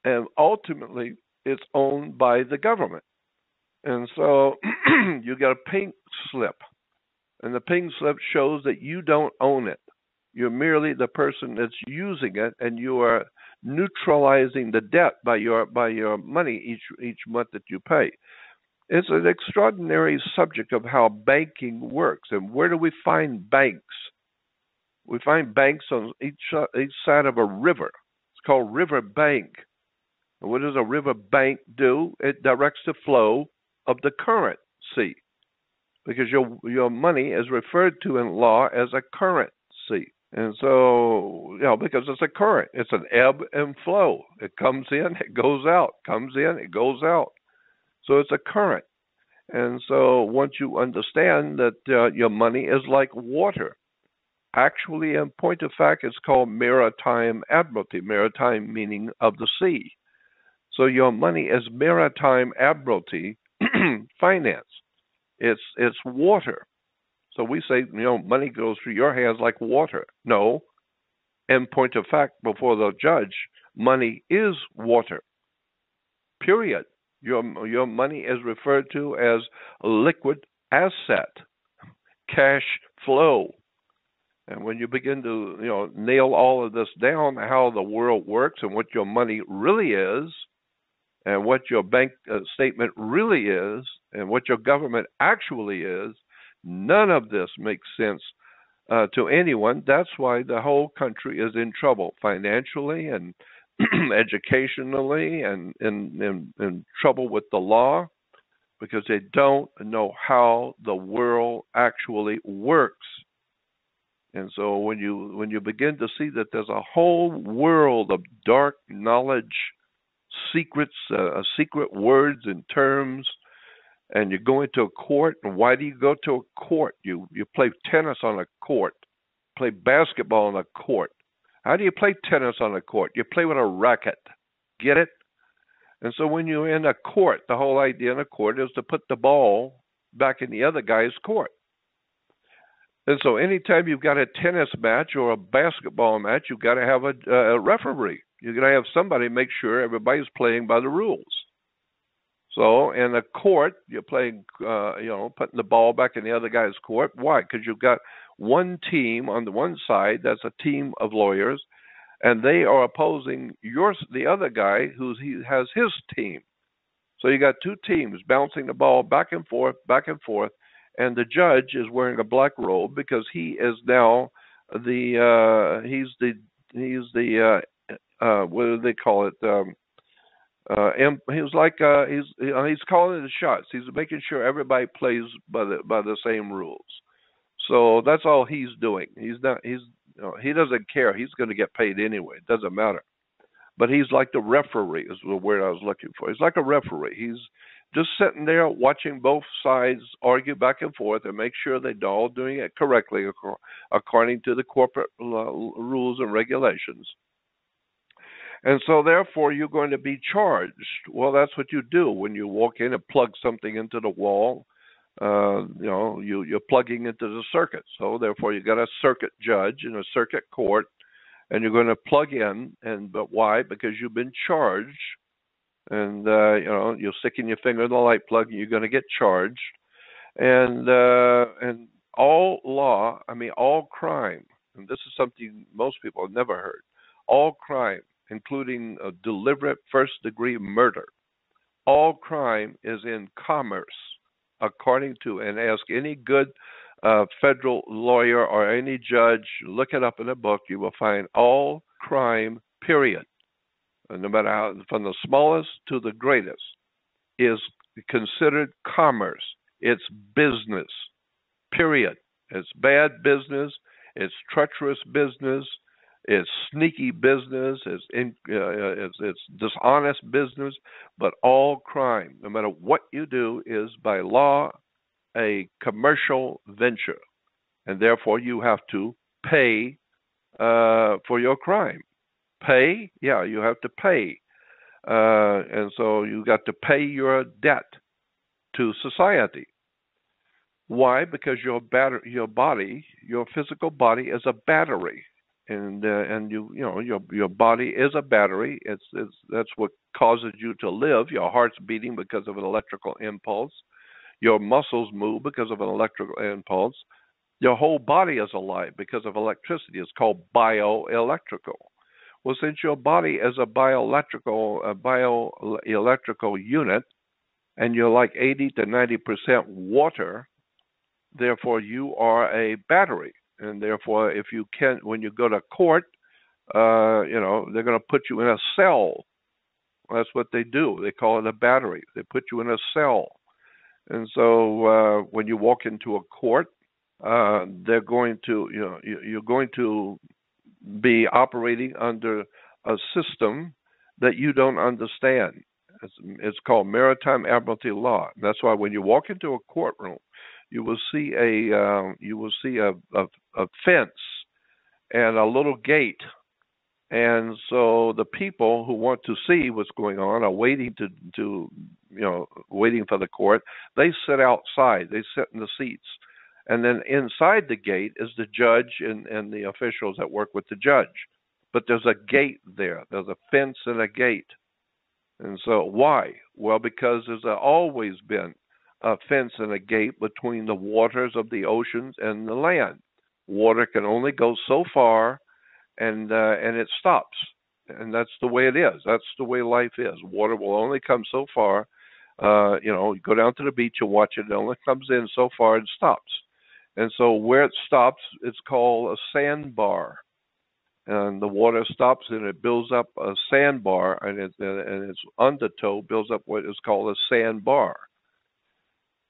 S2: and ultimately it's owned by the government. And so you get a pink slip, and the pink slip shows that you don't own it. You're merely the person that's using it, and you are neutralizing the debt by your money each month that you pay. It's an extraordinary subject of how banking works. And where do we find banks? We find banks on each side of a river. It's called river bank. And what does a river bank do? It directs the flow of the currency, because your money is referred to in law as a currency. And so, because it's a current, it's an ebb and flow. It comes in, it goes out, comes in, it goes out. So it's a current. And so once you understand that your money is like water, actually, in point of fact, it's called maritime admiralty, maritime meaning of the sea. So your money is maritime admiralty finance. It's water. So we say, money goes through your hands like water. No. In point of fact, before the judge, money is water. Period. Your money is referred to as a liquid asset, cash flow. And when you begin to, nail all of this down, how the world works and what your money really is, and what your bank statement really is, and what your government actually is, none of this makes sense to anyone. That's why the whole country is in trouble financially and educationally, and in trouble with the law, because they don't know how the world actually works. And so when you begin to see that there's a whole world of dark knowledge, secrets, secret words and terms, and you go into a court, and why do you go to a court? You play tennis on a court, play basketball on a court. How do you play tennis on a court? You play with a racket. Get it? And so when you're in a court, the whole idea in a court is to put the ball back in the other guy's court. And so anytime you've got a tennis match or a basketball match, you've got to have a referee. You've got to have somebody make sure everybody's playing by the rules. So in a court, you're playing, putting the ball back in the other guy's court. Why? Because you've got one team on the one side, that's a team of lawyers, and they are opposing the other guy he has his team. So you got two teams bouncing the ball back and forth, and the judge is wearing a black robe because he is now he's the what do they call it? He was like he's calling the shots. He's making sure everybody plays by the same rules. So that's all he's doing. He doesn't care. He's going to get paid anyway. It doesn't matter. But he's like the referee is the word I was looking for. He's like a referee. He's just sitting there watching both sides argue back and forth and make sure they're all doing it correctly according to the corporate rules and regulations. And so therefore you're going to be charged. Well, that's what you do when you walk in and plug something into the wall. You're plugging into the circuit. So therefore you got a circuit judge in a circuit court, and you're going to plug in. But why? Because you've been charged. And you're sticking your finger in the light plug, and you're going to get charged. And all law, all crime, and this is something most people have never heard. All crime, including deliberate first-degree murder, all crime is in commerce, according to, and ask any good federal lawyer or any judge, look it up in a book, you will find all crime, period, no matter how, from the smallest to the greatest, is considered commerce. It's business, period. It's bad business. It's treacherous business. It's sneaky business. It's dishonest business. But all crime, no matter what you do, is by law a commercial venture, and therefore you have to pay for your crime. Pay? Yeah, you have to pay. And so you got to pay your debt to society. Why? Because your body, your physical body is a battery. And your body is a battery. That's what causes you to live. Your heart's beating because of an electrical impulse. Your muscles move because of an electrical impulse. Your whole body is alive because of electricity. It's called bioelectrical. Well, since your body is a bioelectrical unit, and you're like 80 to 90% water, therefore you are a battery. And therefore, if you can, when you go to court, they're going to put you in a cell. That's what they do. They call it a battery. They put you in a cell. And so when you walk into a court, they're going to, you're going to be operating under a system that you don't understand. It's called maritime admiralty law. That's why when you walk into a courtroom, you will see a fence and a little gate. And so the people who want to see what's going on are waiting waiting for the court. They sit outside. They sit in the seats. And then inside the gate is the judge and the officials that work with the judge. But there's a gate there. There's a fence and a gate. And so why? Well, because there's always been a fence and a gate between the waters of the oceans and the land. Water can only go so far, and it stops. And that's the way it is. That's the way life is. Water will only come so far. You go down to the beach and watch it. It only comes in so far and stops. And so where it stops, it's called a sandbar. And the water stops and it builds up a sandbar, and its undertow builds up what is called a sandbar.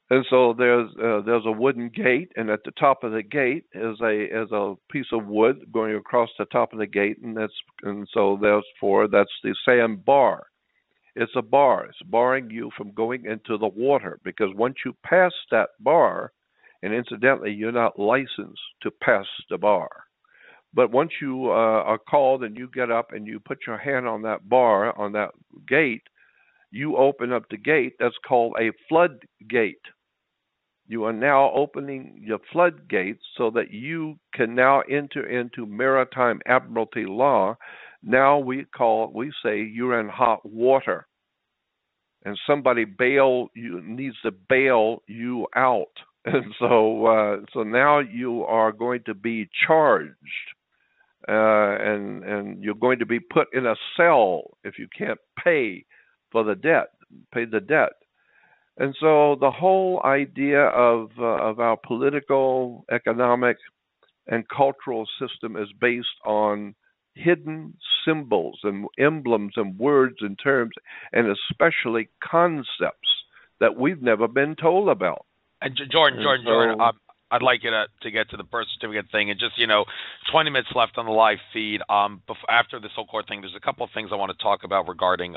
S2: And so there's a wooden gate, and at the top of the gate is a piece of wood going across the top of the gate, and so therefore that's the sandbar. It's a bar. It's barring you from going into the water, because once you pass that bar, and incidentally, you're not licensed to pass the bar. But once you are called and you get up and you put your hand on that bar, on that gate, you open up the gate. That's called a floodgate. You are now opening your floodgates so that you can now enter into maritime admiralty law. Now we say you're in hot water, and somebody needs to bail you out, and so now you are going to be charged, and you're going to be put in a cell if you can't pay the debt. And so the whole idea of our political, economic, and cultural system is based on hidden symbols and emblems and words and terms, and especially concepts that we've never been told about.
S1: And Jordan, I'd like you to get to the birth certificate thing, and just 20 minutes left on the live feed. After this whole court thing, there's a couple of things I want to talk about regarding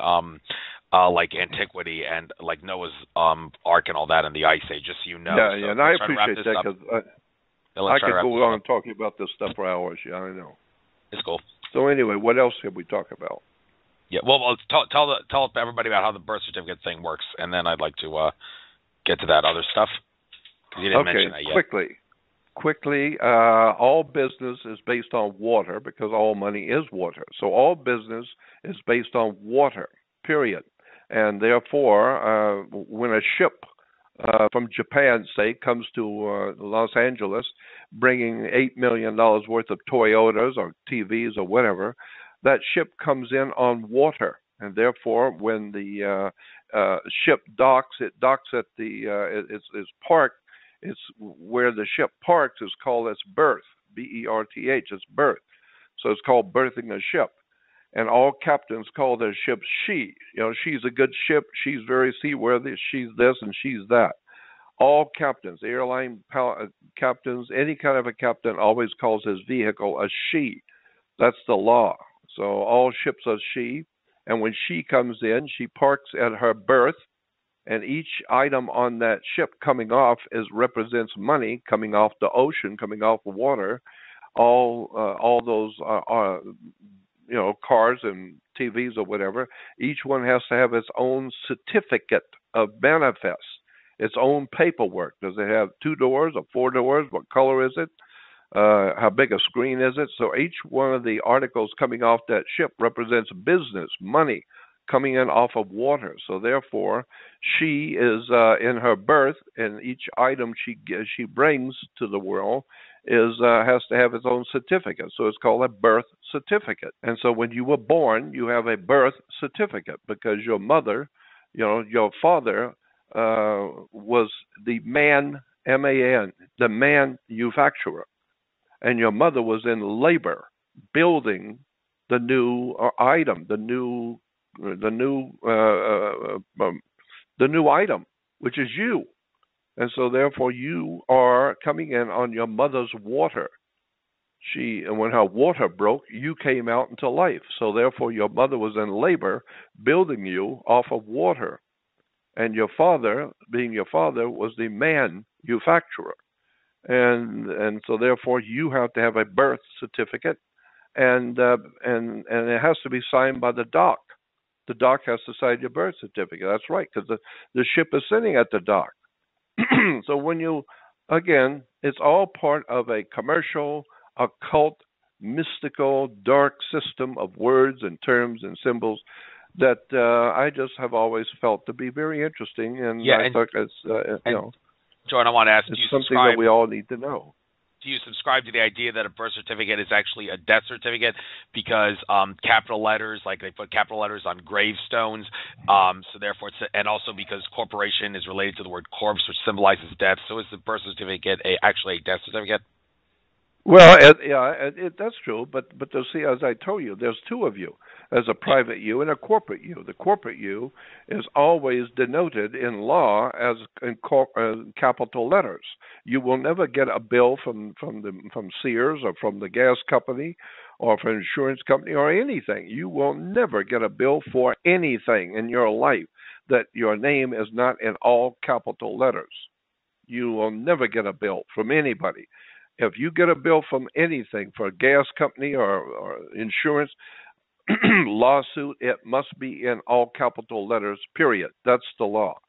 S1: like antiquity and like Noah's Ark and all that in the Ice Age, just so you know.
S2: Yeah, and I appreciate that, because I could go on talking about this stuff for hours. Yeah, I know.
S1: It's cool.
S2: So anyway, what else can we talk about?
S1: Yeah, well, tell everybody about how the birth certificate thing works, and then I'd like to get to that other stuff. You didn't mention that yet. Quickly, all business is based on water, because all money is water. So all business is based on water, period. And therefore, when a ship from Japan, say, comes to Los Angeles, bringing $8 million worth of Toyotas or TVs or whatever, that ship comes in on water. And therefore, when the ship docks, it docks at it's parked. It's where the ship parks is called its berth, berth, it's berth. So it's called berthing a ship. And all captains call their ships she. She's a good ship, she's very seaworthy, she's this and she's that. All captains, airline captains, any kind of a captain always calls his vehicle a she. That's the law. So all ships are she. And when she comes in, she parks at her berth. And each item on that ship coming off represents money coming off the ocean, coming off the water. All those cars and TVs or whatever. Each one has to have its own certificate of manifest, its own paperwork. Does it have 2 doors or 4 doors? What color is it? How big a screen is it? So each one of the articles coming off that ship represents business, money, coming in off of water. So therefore, she is in her berth, and each item she brings to the world has to have its own certificate. So it's called a birth certificate. And so when you were born, you have a birth certificate, because your mother, your father was the man, M-A-N, the manufacturer, and your mother was in labor building the new item, the new item, which is you. And so therefore you are coming in on your mother's water. And when her water broke, you came out into life. So therefore your mother was in labor building you off of water. And your father, being your father, was the manufacturer. And so therefore you have to have a birth certificate, and it has to be signed by the dock. The dock has to sign your birth certificate. That's right, because the ship is sitting at the dock. So again, it's all part of a commercial, occult, mystical, dark system of words and terms and symbols that I just have always felt to be very interesting. And I thought it's, Jordan, I want to ask,
S2: it's something that we all need to know.
S1: Do you subscribe to the idea that a birth certificate is actually a death certificate because capital letters, like they put capital letters on gravestones, so therefore, and also because corporation is related to the word corpse, which symbolizes death. So is the birth certificate actually a death certificate?
S2: Well, that's true, but to see, as I told you, there's two of you. There's a private you and a corporate you. The corporate you is always denoted in law as in capital letters. You will never get a bill from Sears or from the gas company or from an insurance company or anything. You will never get a bill for anything in your life that your name is not in all capital letters. You will never get a bill from anybody. If you get a bill from anything, for a gas company or insurance lawsuit, it must be in all capital letters, period. That's the law.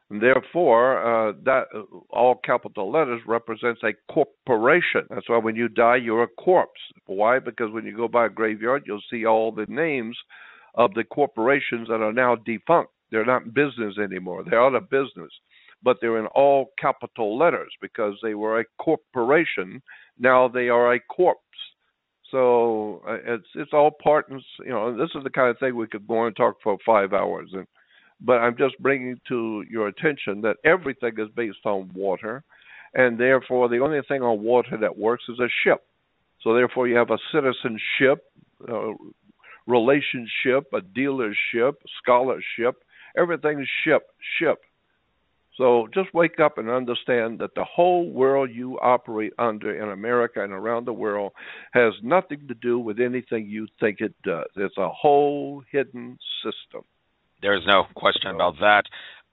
S2: And therefore, that all capital letters represents a corporation. That's why when you die, you're a corpse. Why? Because when you go by a graveyard, you'll see all the names of the corporations that are now defunct. They're not in business anymore. They're out of business. But they're in all capital letters because they were a corporation. Now they are a corpse. So it's all part. This is the kind of thing we could go on and talk for 5 hours. But I'm just bringing to your attention that everything is based on water, and therefore the only thing on water that works is a ship. So therefore you have a citizenship, relationship, a dealership, scholarship. Everything's ship. So just wake up and understand that the whole world you operate under in America and around the world has nothing to do with anything you think it does. It's a whole hidden system.
S1: There's no question about that.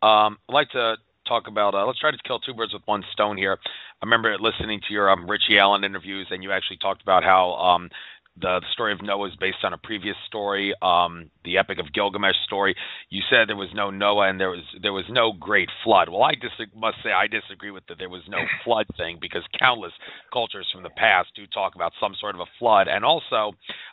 S1: I'd like to talk about, let's try to kill two birds with one stone here. I remember listening to your Richie Allen interviews, and you actually talked about how the story of Noah is based on a previous story, the Epic of Gilgamesh story. You said there was no Noah and there was no great flood. Well, I must say I disagree with that there was no flood thing, because countless cultures from the past do talk about some sort of a flood. And also,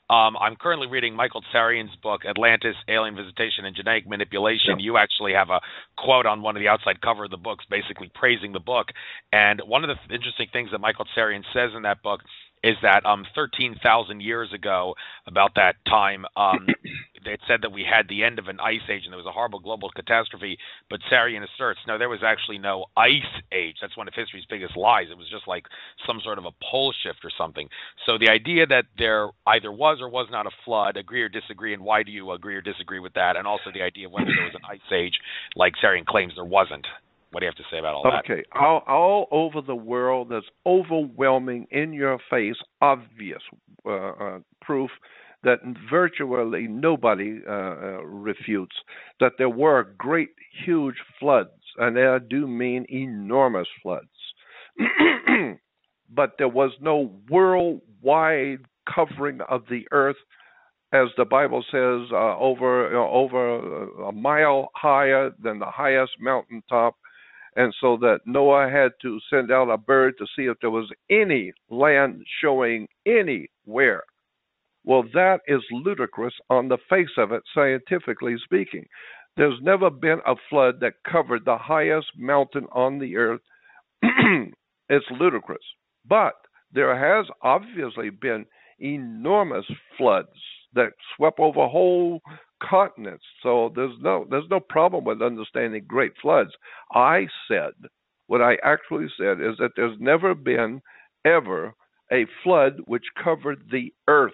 S1: I'm currently reading Michael Tsarian's book, Atlantis, Alien Visitation and Genetic Manipulation. You actually have a quote on one of the outside cover of the books basically praising the book. And one of the interesting things that Michael Tsarian says in that book is that 13,000 years ago, about that time, it said that we had the end of an ice age and there was a horrible global catastrophe. But Tsarian asserts, no, there was actually no ice age. That's one of history's biggest lies. It was just like some sort of a pole shift or something. So the idea that there either was or was not a flood, agree or disagree, and why do you agree or disagree with that? And also the idea of whether there was an ice age, like Tsarian claims there wasn't. What do you have to say about all that?
S2: Okay, all over the world, there's overwhelming, in-your-face, obvious proof that virtually nobody refutes that there were great, huge floods, and I do mean enormous floods. But there was no worldwide covering of the earth, as the Bible says, over a mile higher than the highest mountaintop. And so that Noah had to send out a bird to see if there was any land showing anywhere. Well, that is ludicrous on the face of it, scientifically speaking. There's never been a flood that covered the highest mountain on the earth. It's ludicrous. But there has obviously been enormous floods that swept over whole continents. So there's no problem with understanding great floods. What I actually said is that there's never been ever a flood which covered the earth,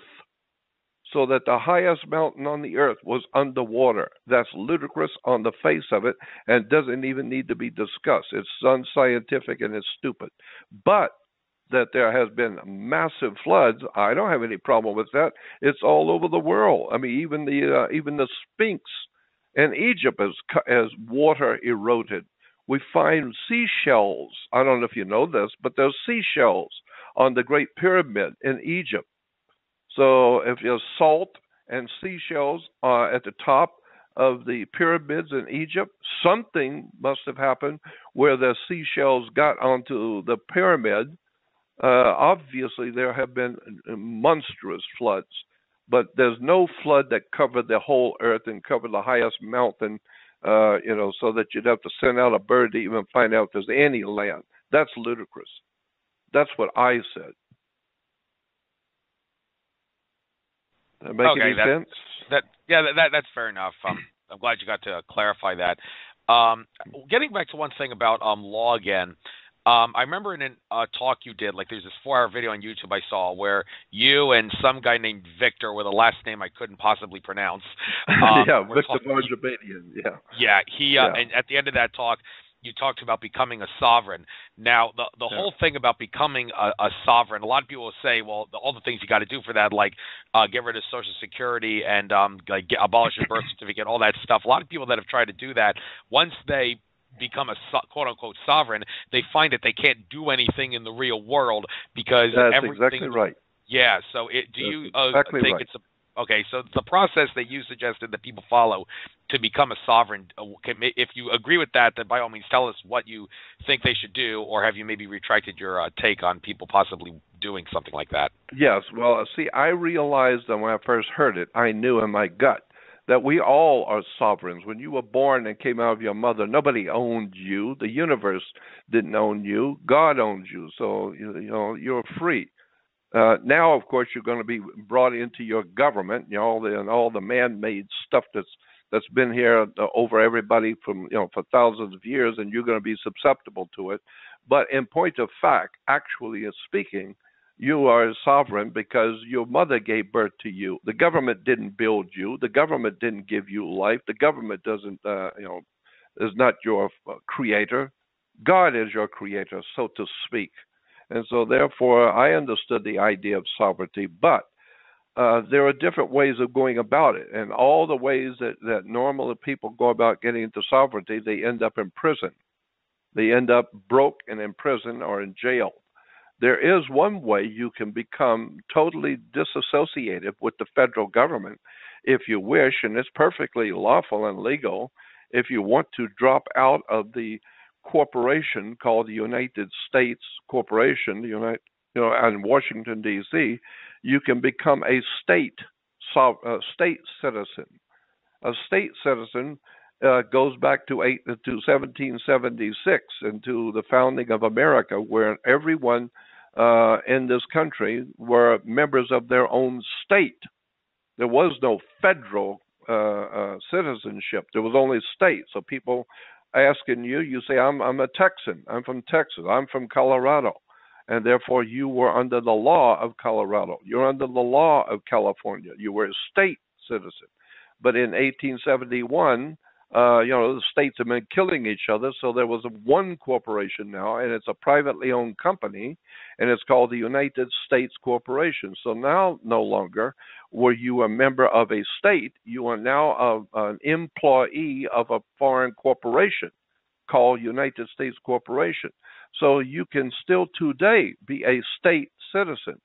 S2: so that the highest mountain on the earth was underwater. That's ludicrous on the face of it and doesn't even need to be discussed. It's unscientific and it's stupid. But that there has been massive floods, I don't have any problem with that. It's all over the world. I mean, even the Sphinx in Egypt as water eroded. We find seashells. I don't know if you know this, but there's seashells on the Great Pyramid in Egypt. So if there's salt and seashells at the top of the pyramids in Egypt, something must have happened where the seashells got onto the pyramid. Obviously, there have been monstrous floods, but there's no flood that covered the whole earth and covered the highest mountain, so that you'd have to send out a bird to even find out if there's any land. That's ludicrous. That's what I said. Does that make any sense?
S1: That's fair enough. I'm glad you got to clarify that. Getting back to one thing about law again. I remember in a talk you did, like there's this 4-hour video on YouTube I saw where you and some guy named Victor with a last name I couldn't possibly pronounce.
S2: Victor Varjabadian.
S1: And at the end of that talk, you talked about becoming a sovereign. Now, the whole thing about becoming a sovereign, a lot of people will say, well, all the things you got to do for that, like get rid of Social Security and abolish your birth certificate, all that stuff. A lot of people that have tried to do that, once they become a quote-unquote sovereign, they find that they can't do anything in the real world because
S2: that's exactly right.
S1: Yeah, so do you think
S2: right.
S1: it's okay, so the process that you suggested that people follow to become a sovereign, if you agree with that, then by all means tell us what you think they should do, or have you maybe retracted your take on people possibly doing something like that?
S2: Yes, well, see, I realized that when I first heard it, I knew in my gut that we all are sovereigns. When you were born and came out of your mother, nobody owned you. The universe didn't own you. God owns you, so you're free. Now, of course, you're going to be brought into your government, all the man-made stuff that's been here over everybody from for thousands of years, and you're going to be susceptible to it. But in point of fact, actually speaking, you are sovereign because your mother gave birth to you. The government didn't build you. The government didn't give you life. The government doesn't, is not your creator. God is your creator, so to speak. And so, therefore, I understood the idea of sovereignty, but there are different ways of going about it. And all the ways that normal people go about getting into sovereignty, they end up in prison. They end up broke and in prison or in jail. There is one way you can become totally disassociated with the federal government if you wish, and it's perfectly lawful and legal. If you want to drop out of the corporation called the United States Corporation, in Washington, D.C., you can become a state citizen. A state citizen goes back to 1776 and to the founding of America, where everyone in this country were members of their own state. There was no federal citizenship. There was only state. So people asking you say, I'm a Texan. I'm from Texas. I'm from Colorado. And therefore you were under the law of Colorado. You're under the law of California. You were a state citizen. But in 1871, the states have been killing each other, so there was one corporation now, and it's a privately owned company, and it's called the United States Corporation. So now, no longer were you a member of a state, you are now an employee of a foreign corporation called United States Corporation. So you can still today be a state citizen.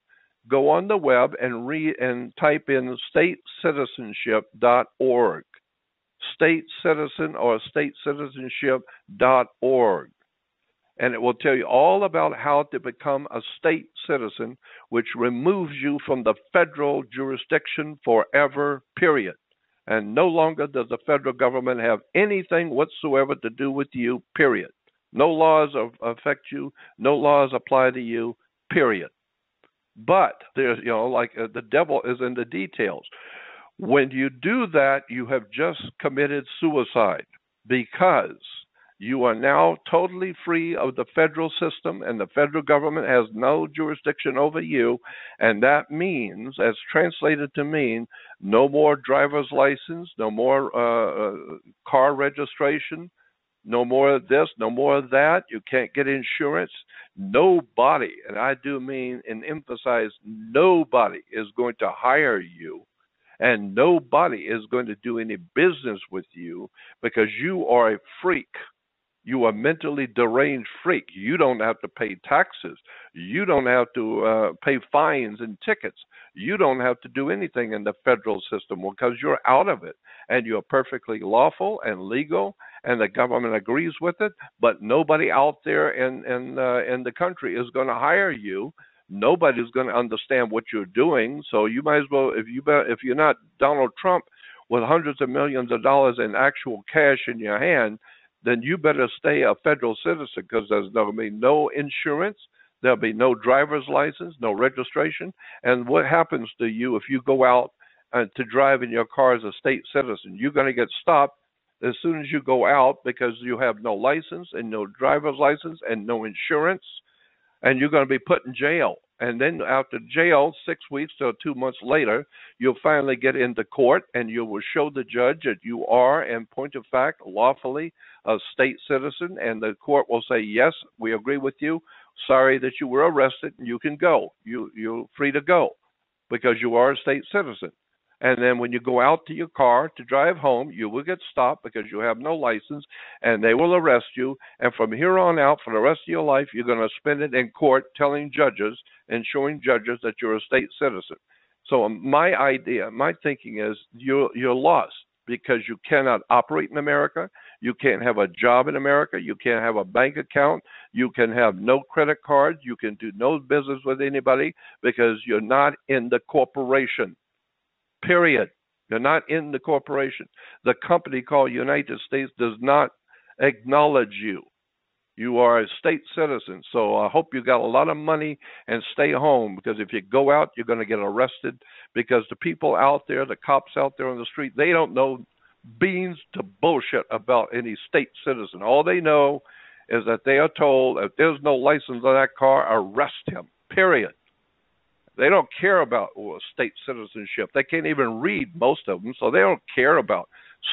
S2: Go on the web and read and type in statecitizenship.org. State citizen or statecitizenship.org. And it will tell you all about how to become a state citizen, which removes you from the federal jurisdiction forever, period. And no longer does the federal government have anything whatsoever to do with you, period. No laws affect you, no laws apply to you, period. But there's, the devil is in the details. When you do that, you have just committed suicide, because you are now totally free of the federal system, and the federal government has no jurisdiction over you. And that means, as translated to mean, no more driver's license, no more car registration, no more of this, no more of that. You can't get insurance. Nobody, and I do mean and emphasize, nobody is going to hire you. And nobody is going to do any business with you, because you are a freak. You are a mentally deranged freak. You don't have to pay taxes. You don't have to pay fines and tickets. You don't have to do anything in the federal system, because you're out of it. And you're perfectly lawful and legal, and the government agrees with it. But nobody out there in the country is going to hire you. Nobody's going to understand what you're doing. So you might as well, if you're not Donald Trump with hundreds of millions of dollars in actual cash in your hand, then you better stay a federal citizen, because there's going to be no insurance. There'll be no driver's license, no registration. And what happens to you if you go out to drive in your car as a state citizen? You're going to get stopped as soon as you go out because you have no license and no driver's license and no insurance, and you're going to be put in jail. And then after jail, 6 weeks to 2 months later, you'll finally get into court and you will show the judge that you are, in point of fact, lawfully a state citizen, and the court will say, yes, we agree with you. Sorry that you were arrested, and you can go. You're free to go because you are a state citizen. And then when you go out to your car to drive home, you will get stopped because you have no license, and they will arrest you. And from here on out, for the rest of your life, you're going to spend it in court telling judges and showing judges that you're a state citizen. So my idea, my thinking is you're lost because you cannot operate in America. You can't have a job in America. You can't have a bank account. You can have no credit cards. You can do no business with anybody because you're not in the corporation. Period. You're not in the corporation. The company called United States does not acknowledge you. You are a state citizen. So I hope you got a lot of money and stay home, because if you go out, you're going to get arrested, because the people out there, the cops out there on the street, they don't know beans to bullshit about any state citizen. All they know is that they are told if there's no license on that car, arrest him. Period. They don't care about state citizenship. They can't even read, most of them, so they don't care about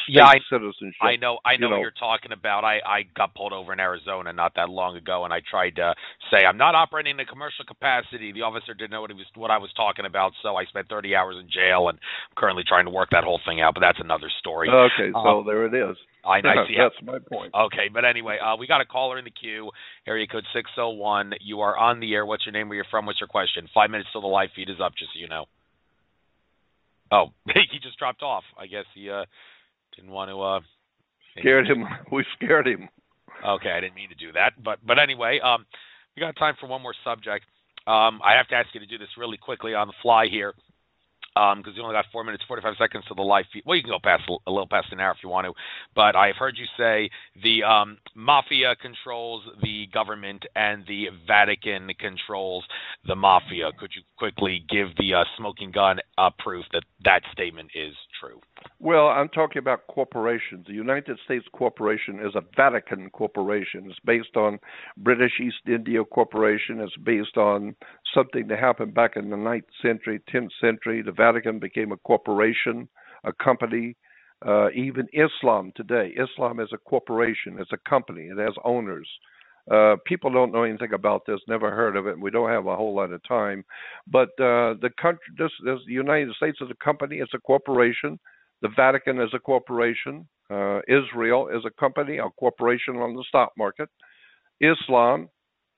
S2: state citizenship.
S1: I know what you're talking about. I got pulled over in Arizona not that long ago, and I tried to say I'm not operating in a commercial capacity. The officer didn't know what I was talking about, so I spent 30 hours in jail, and I'm currently trying to work that whole thing out, but that's another story.
S2: Okay, so there it is.
S1: I see.
S2: That's my point.
S1: Okay, but anyway, we got a caller in the queue, area code 601. You are on the air. What's your name, where you're from, what's your question? 5 minutes till the live feed is up, just so you know. Oh, he just dropped off. I guess he didn't want to...
S2: Scared him. We scared him.
S1: Okay, I didn't mean to do that. But anyway, we got time for one more subject. I have to ask you to do this really quickly on the fly here, because you only got 4 minutes, 45 seconds to the live feed. Well, you can go past a little past an hour if you want to. But I've heard you say the mafia controls the government and the Vatican controls the mafia. Could you quickly give the smoking gun proof that that statement is true?
S2: Well, I'm talking about corporations. The United States Corporation is a Vatican corporation. It's based on British East India Corporation. It's based on something that happened back in the 9th century, 10th century. The Vatican became a corporation, a company. Even Islam today, Islam is a corporation. It's a company. It has owners. People don't know anything about this, never heard of it, and we don't have a whole lot of time. But the country, the United States is a company. It's a corporation. The Vatican is a corporation. Israel is a company, a corporation on the stock market. Islam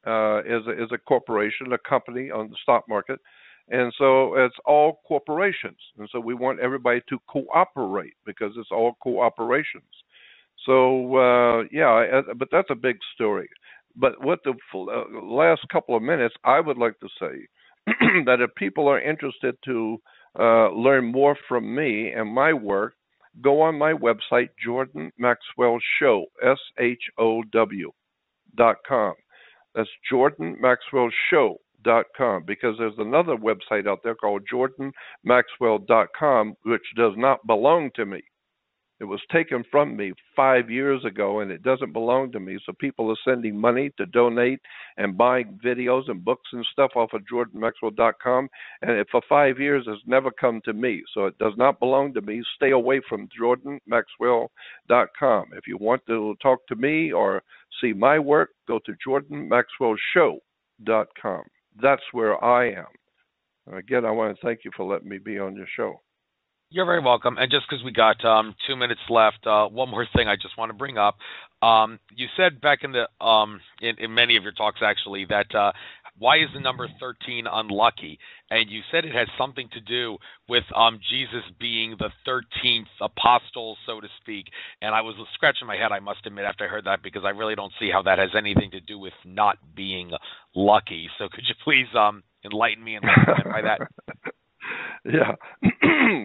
S2: is a corporation, a company on the stock market. And so it's all corporations. And so we want everybody to cooperate because it's all cooperations. So, but that's a big story. But what the last couple of minutes, I would like to say that if people are interested to learn more from me and my work, go on my website, Jordan Maxwell Show, SHOW.com. That's Jordan Maxwell Show.com, because there's another website out there called JordanMaxwell.com, which does not belong to me. It was taken from me 5 years ago, and it doesn't belong to me. So people are sending money to donate and buying videos and books and stuff off of JordanMaxwell.com, and for 5 years it's never come to me. So it does not belong to me. Stay away from JordanMaxwell.com. If you want to talk to me or see my work, go to JordanMaxwellShow.com. That's where I am. Again, I want to thank you for letting me be on your show.
S1: You're very welcome. And just because we got 2 minutes left, one more thing I just want to bring up. You said back in the in many of your talks actually that why is the number 13 unlucky? And you said it has something to do with Jesus being the 13th apostle, so to speak. And I was scratching my head, I must admit, after I heard that, because I really don't see how that has anything to do with not being lucky. So could you please enlighten me and by that?
S2: Yeah.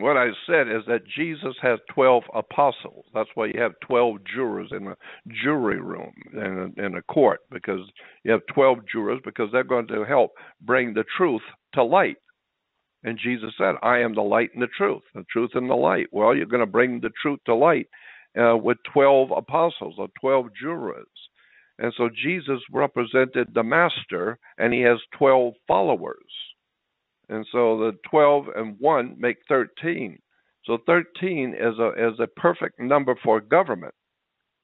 S2: What I said is that Jesus has 12 apostles. That's why you have 12 jurors in a jury room in a court, because you have 12 jurors because they're going to help bring the truth to light. And Jesus said, I am the light and the truth and the light. Well, you're going to bring the truth to light with 12 apostles or 12 jurors. And so Jesus represented the master, and he has 12 followers. And so the 12 and 1 make 13. So 13 is a perfect number for government.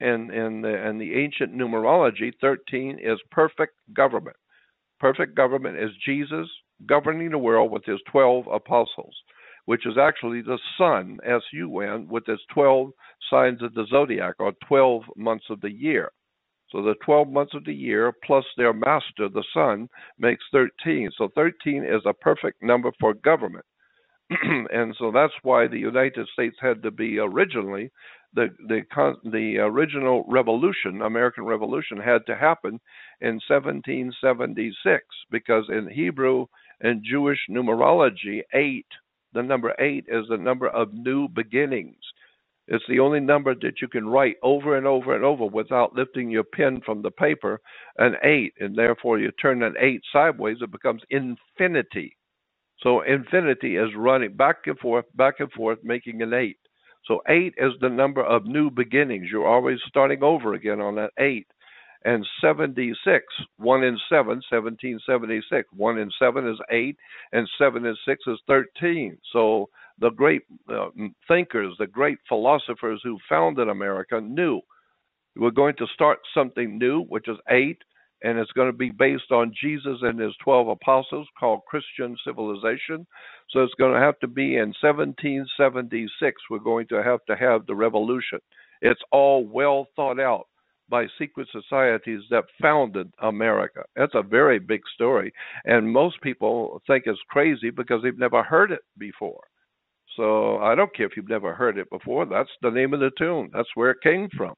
S2: And in the ancient numerology, 13 is perfect government. Perfect government is Jesus governing the world with his 12 apostles, which is actually the sun, S-U-N, with his 12 signs of the zodiac, or 12 months of the year. So the 12 months of the year plus their master, the sun, makes 13. So 13 is a perfect number for government. And so that's why the United States had to be originally, the original revolution, American Revolution, had to happen in 1776, because in Hebrew and Jewish numerology, 8, the number 8 is the number of new beginnings. It's the only number that you can write over and over and over without lifting your pen from the paper, an 8, and therefore you turn an 8 sideways, it becomes infinity. So infinity is running back and forth, making an 8. So 8 is the number of new beginnings. You're always starting over again on that 8. And 76, 1 in 7, 1776. 1 in 7 is 8, and 7 in 6 is 13. So the great thinkers, the great philosophers who founded America knew we're going to start something new, which is 8, and it's going to be based on Jesus and his 12 apostles, called Christian civilization. So it's going to have to be in 1776. We're going to have the revolution. It's all well thought out by secret societies that founded America. That's a very big story, and most people think it's crazy because they've never heard it before. So I don't care if you've never heard it before. That's the name of the tune. That's where it came from.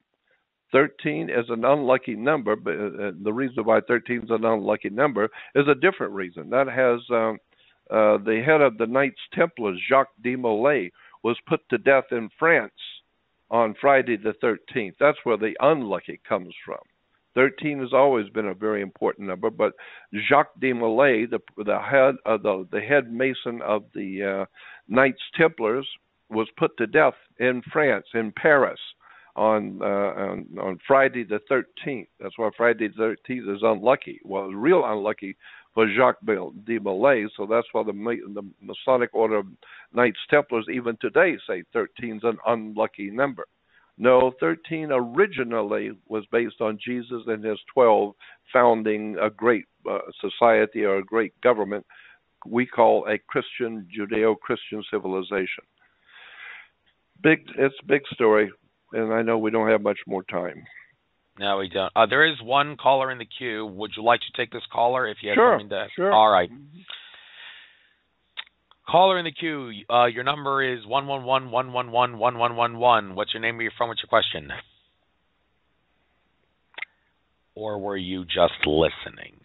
S2: 13 is an unlucky number, but the reason why 13 is an unlucky number is a different reason. That has the head of the Knights Templars, Jacques de Molay, was put to death in France on Friday the 13th. That's where the unlucky comes from. 13 has always been a very important number, but Jacques de Molay, the head mason of the Knights Templars, was put to death in France, in Paris, on Friday the 13th. That's why Friday the 13th is unlucky. Well, it's real unlucky for Jacques de Molay, so that's why the Masonic Order of Knights Templars even today say 13 is an unlucky number. No, 13 originally was based on Jesus and his 12 founding a great society or a great government we call a Christian, Judeo-Christian civilization. It's a big story, and I know we don't have much more time.
S1: No, we don't. There is one caller in the queue. Would you like to take this caller if you have something to...
S2: Sure.
S1: All right. Caller in the queue, your number is 111-111-1111. What's your name, where you're from, what's your question? Or were you just listening?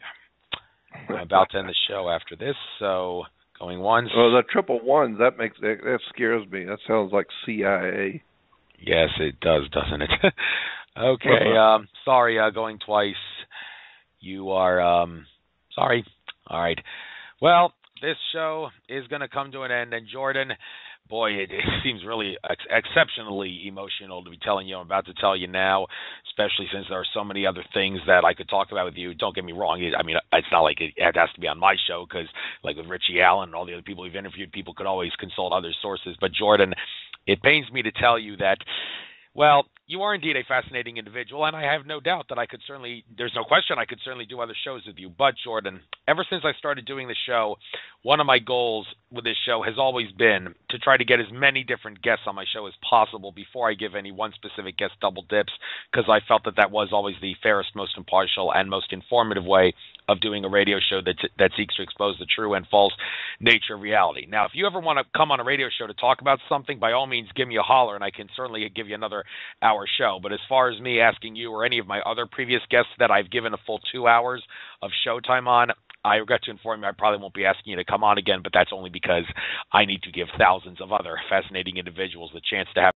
S1: I'm about to end the show after this, so going once.
S2: Well, the 111, that scares me. That sounds like CIA.
S1: Yes, it does, doesn't it? Okay, sorry, going twice. You are, sorry. All right. Well, this show is going to come to an end, and Jordan, boy, it seems really exceptionally emotional to be telling you. I'm about to tell you now, especially since there are so many other things that I could talk about with you. Don't get me wrong. I mean, it's not like it has to be on my show, because like with Richie Allen and all the other people we've interviewed, people could always consult other sources. But Jordan, it pains me to tell you that, well, you are indeed a fascinating individual, and I have no doubt that there's no question I could certainly do other shows with you. But, Jordan, ever since I started doing the show, one of my goals with this show has always been to try to get as many different guests on my show as possible before I give any one specific guest double dips, because I felt that was always the fairest, most impartial, and most informative way of doing a radio show that seeks to expose the true and false nature of reality. Now, if you ever want to come on a radio show to talk about something, by all means, give me a holler, and I can certainly give you another hour show. But as far as me asking you or any of my other previous guests that I've given a full 2 hours of showtime on, I regret to inform you I probably won't be asking you to come on again, but that's only because I need to give thousands of other fascinating individuals the chance to have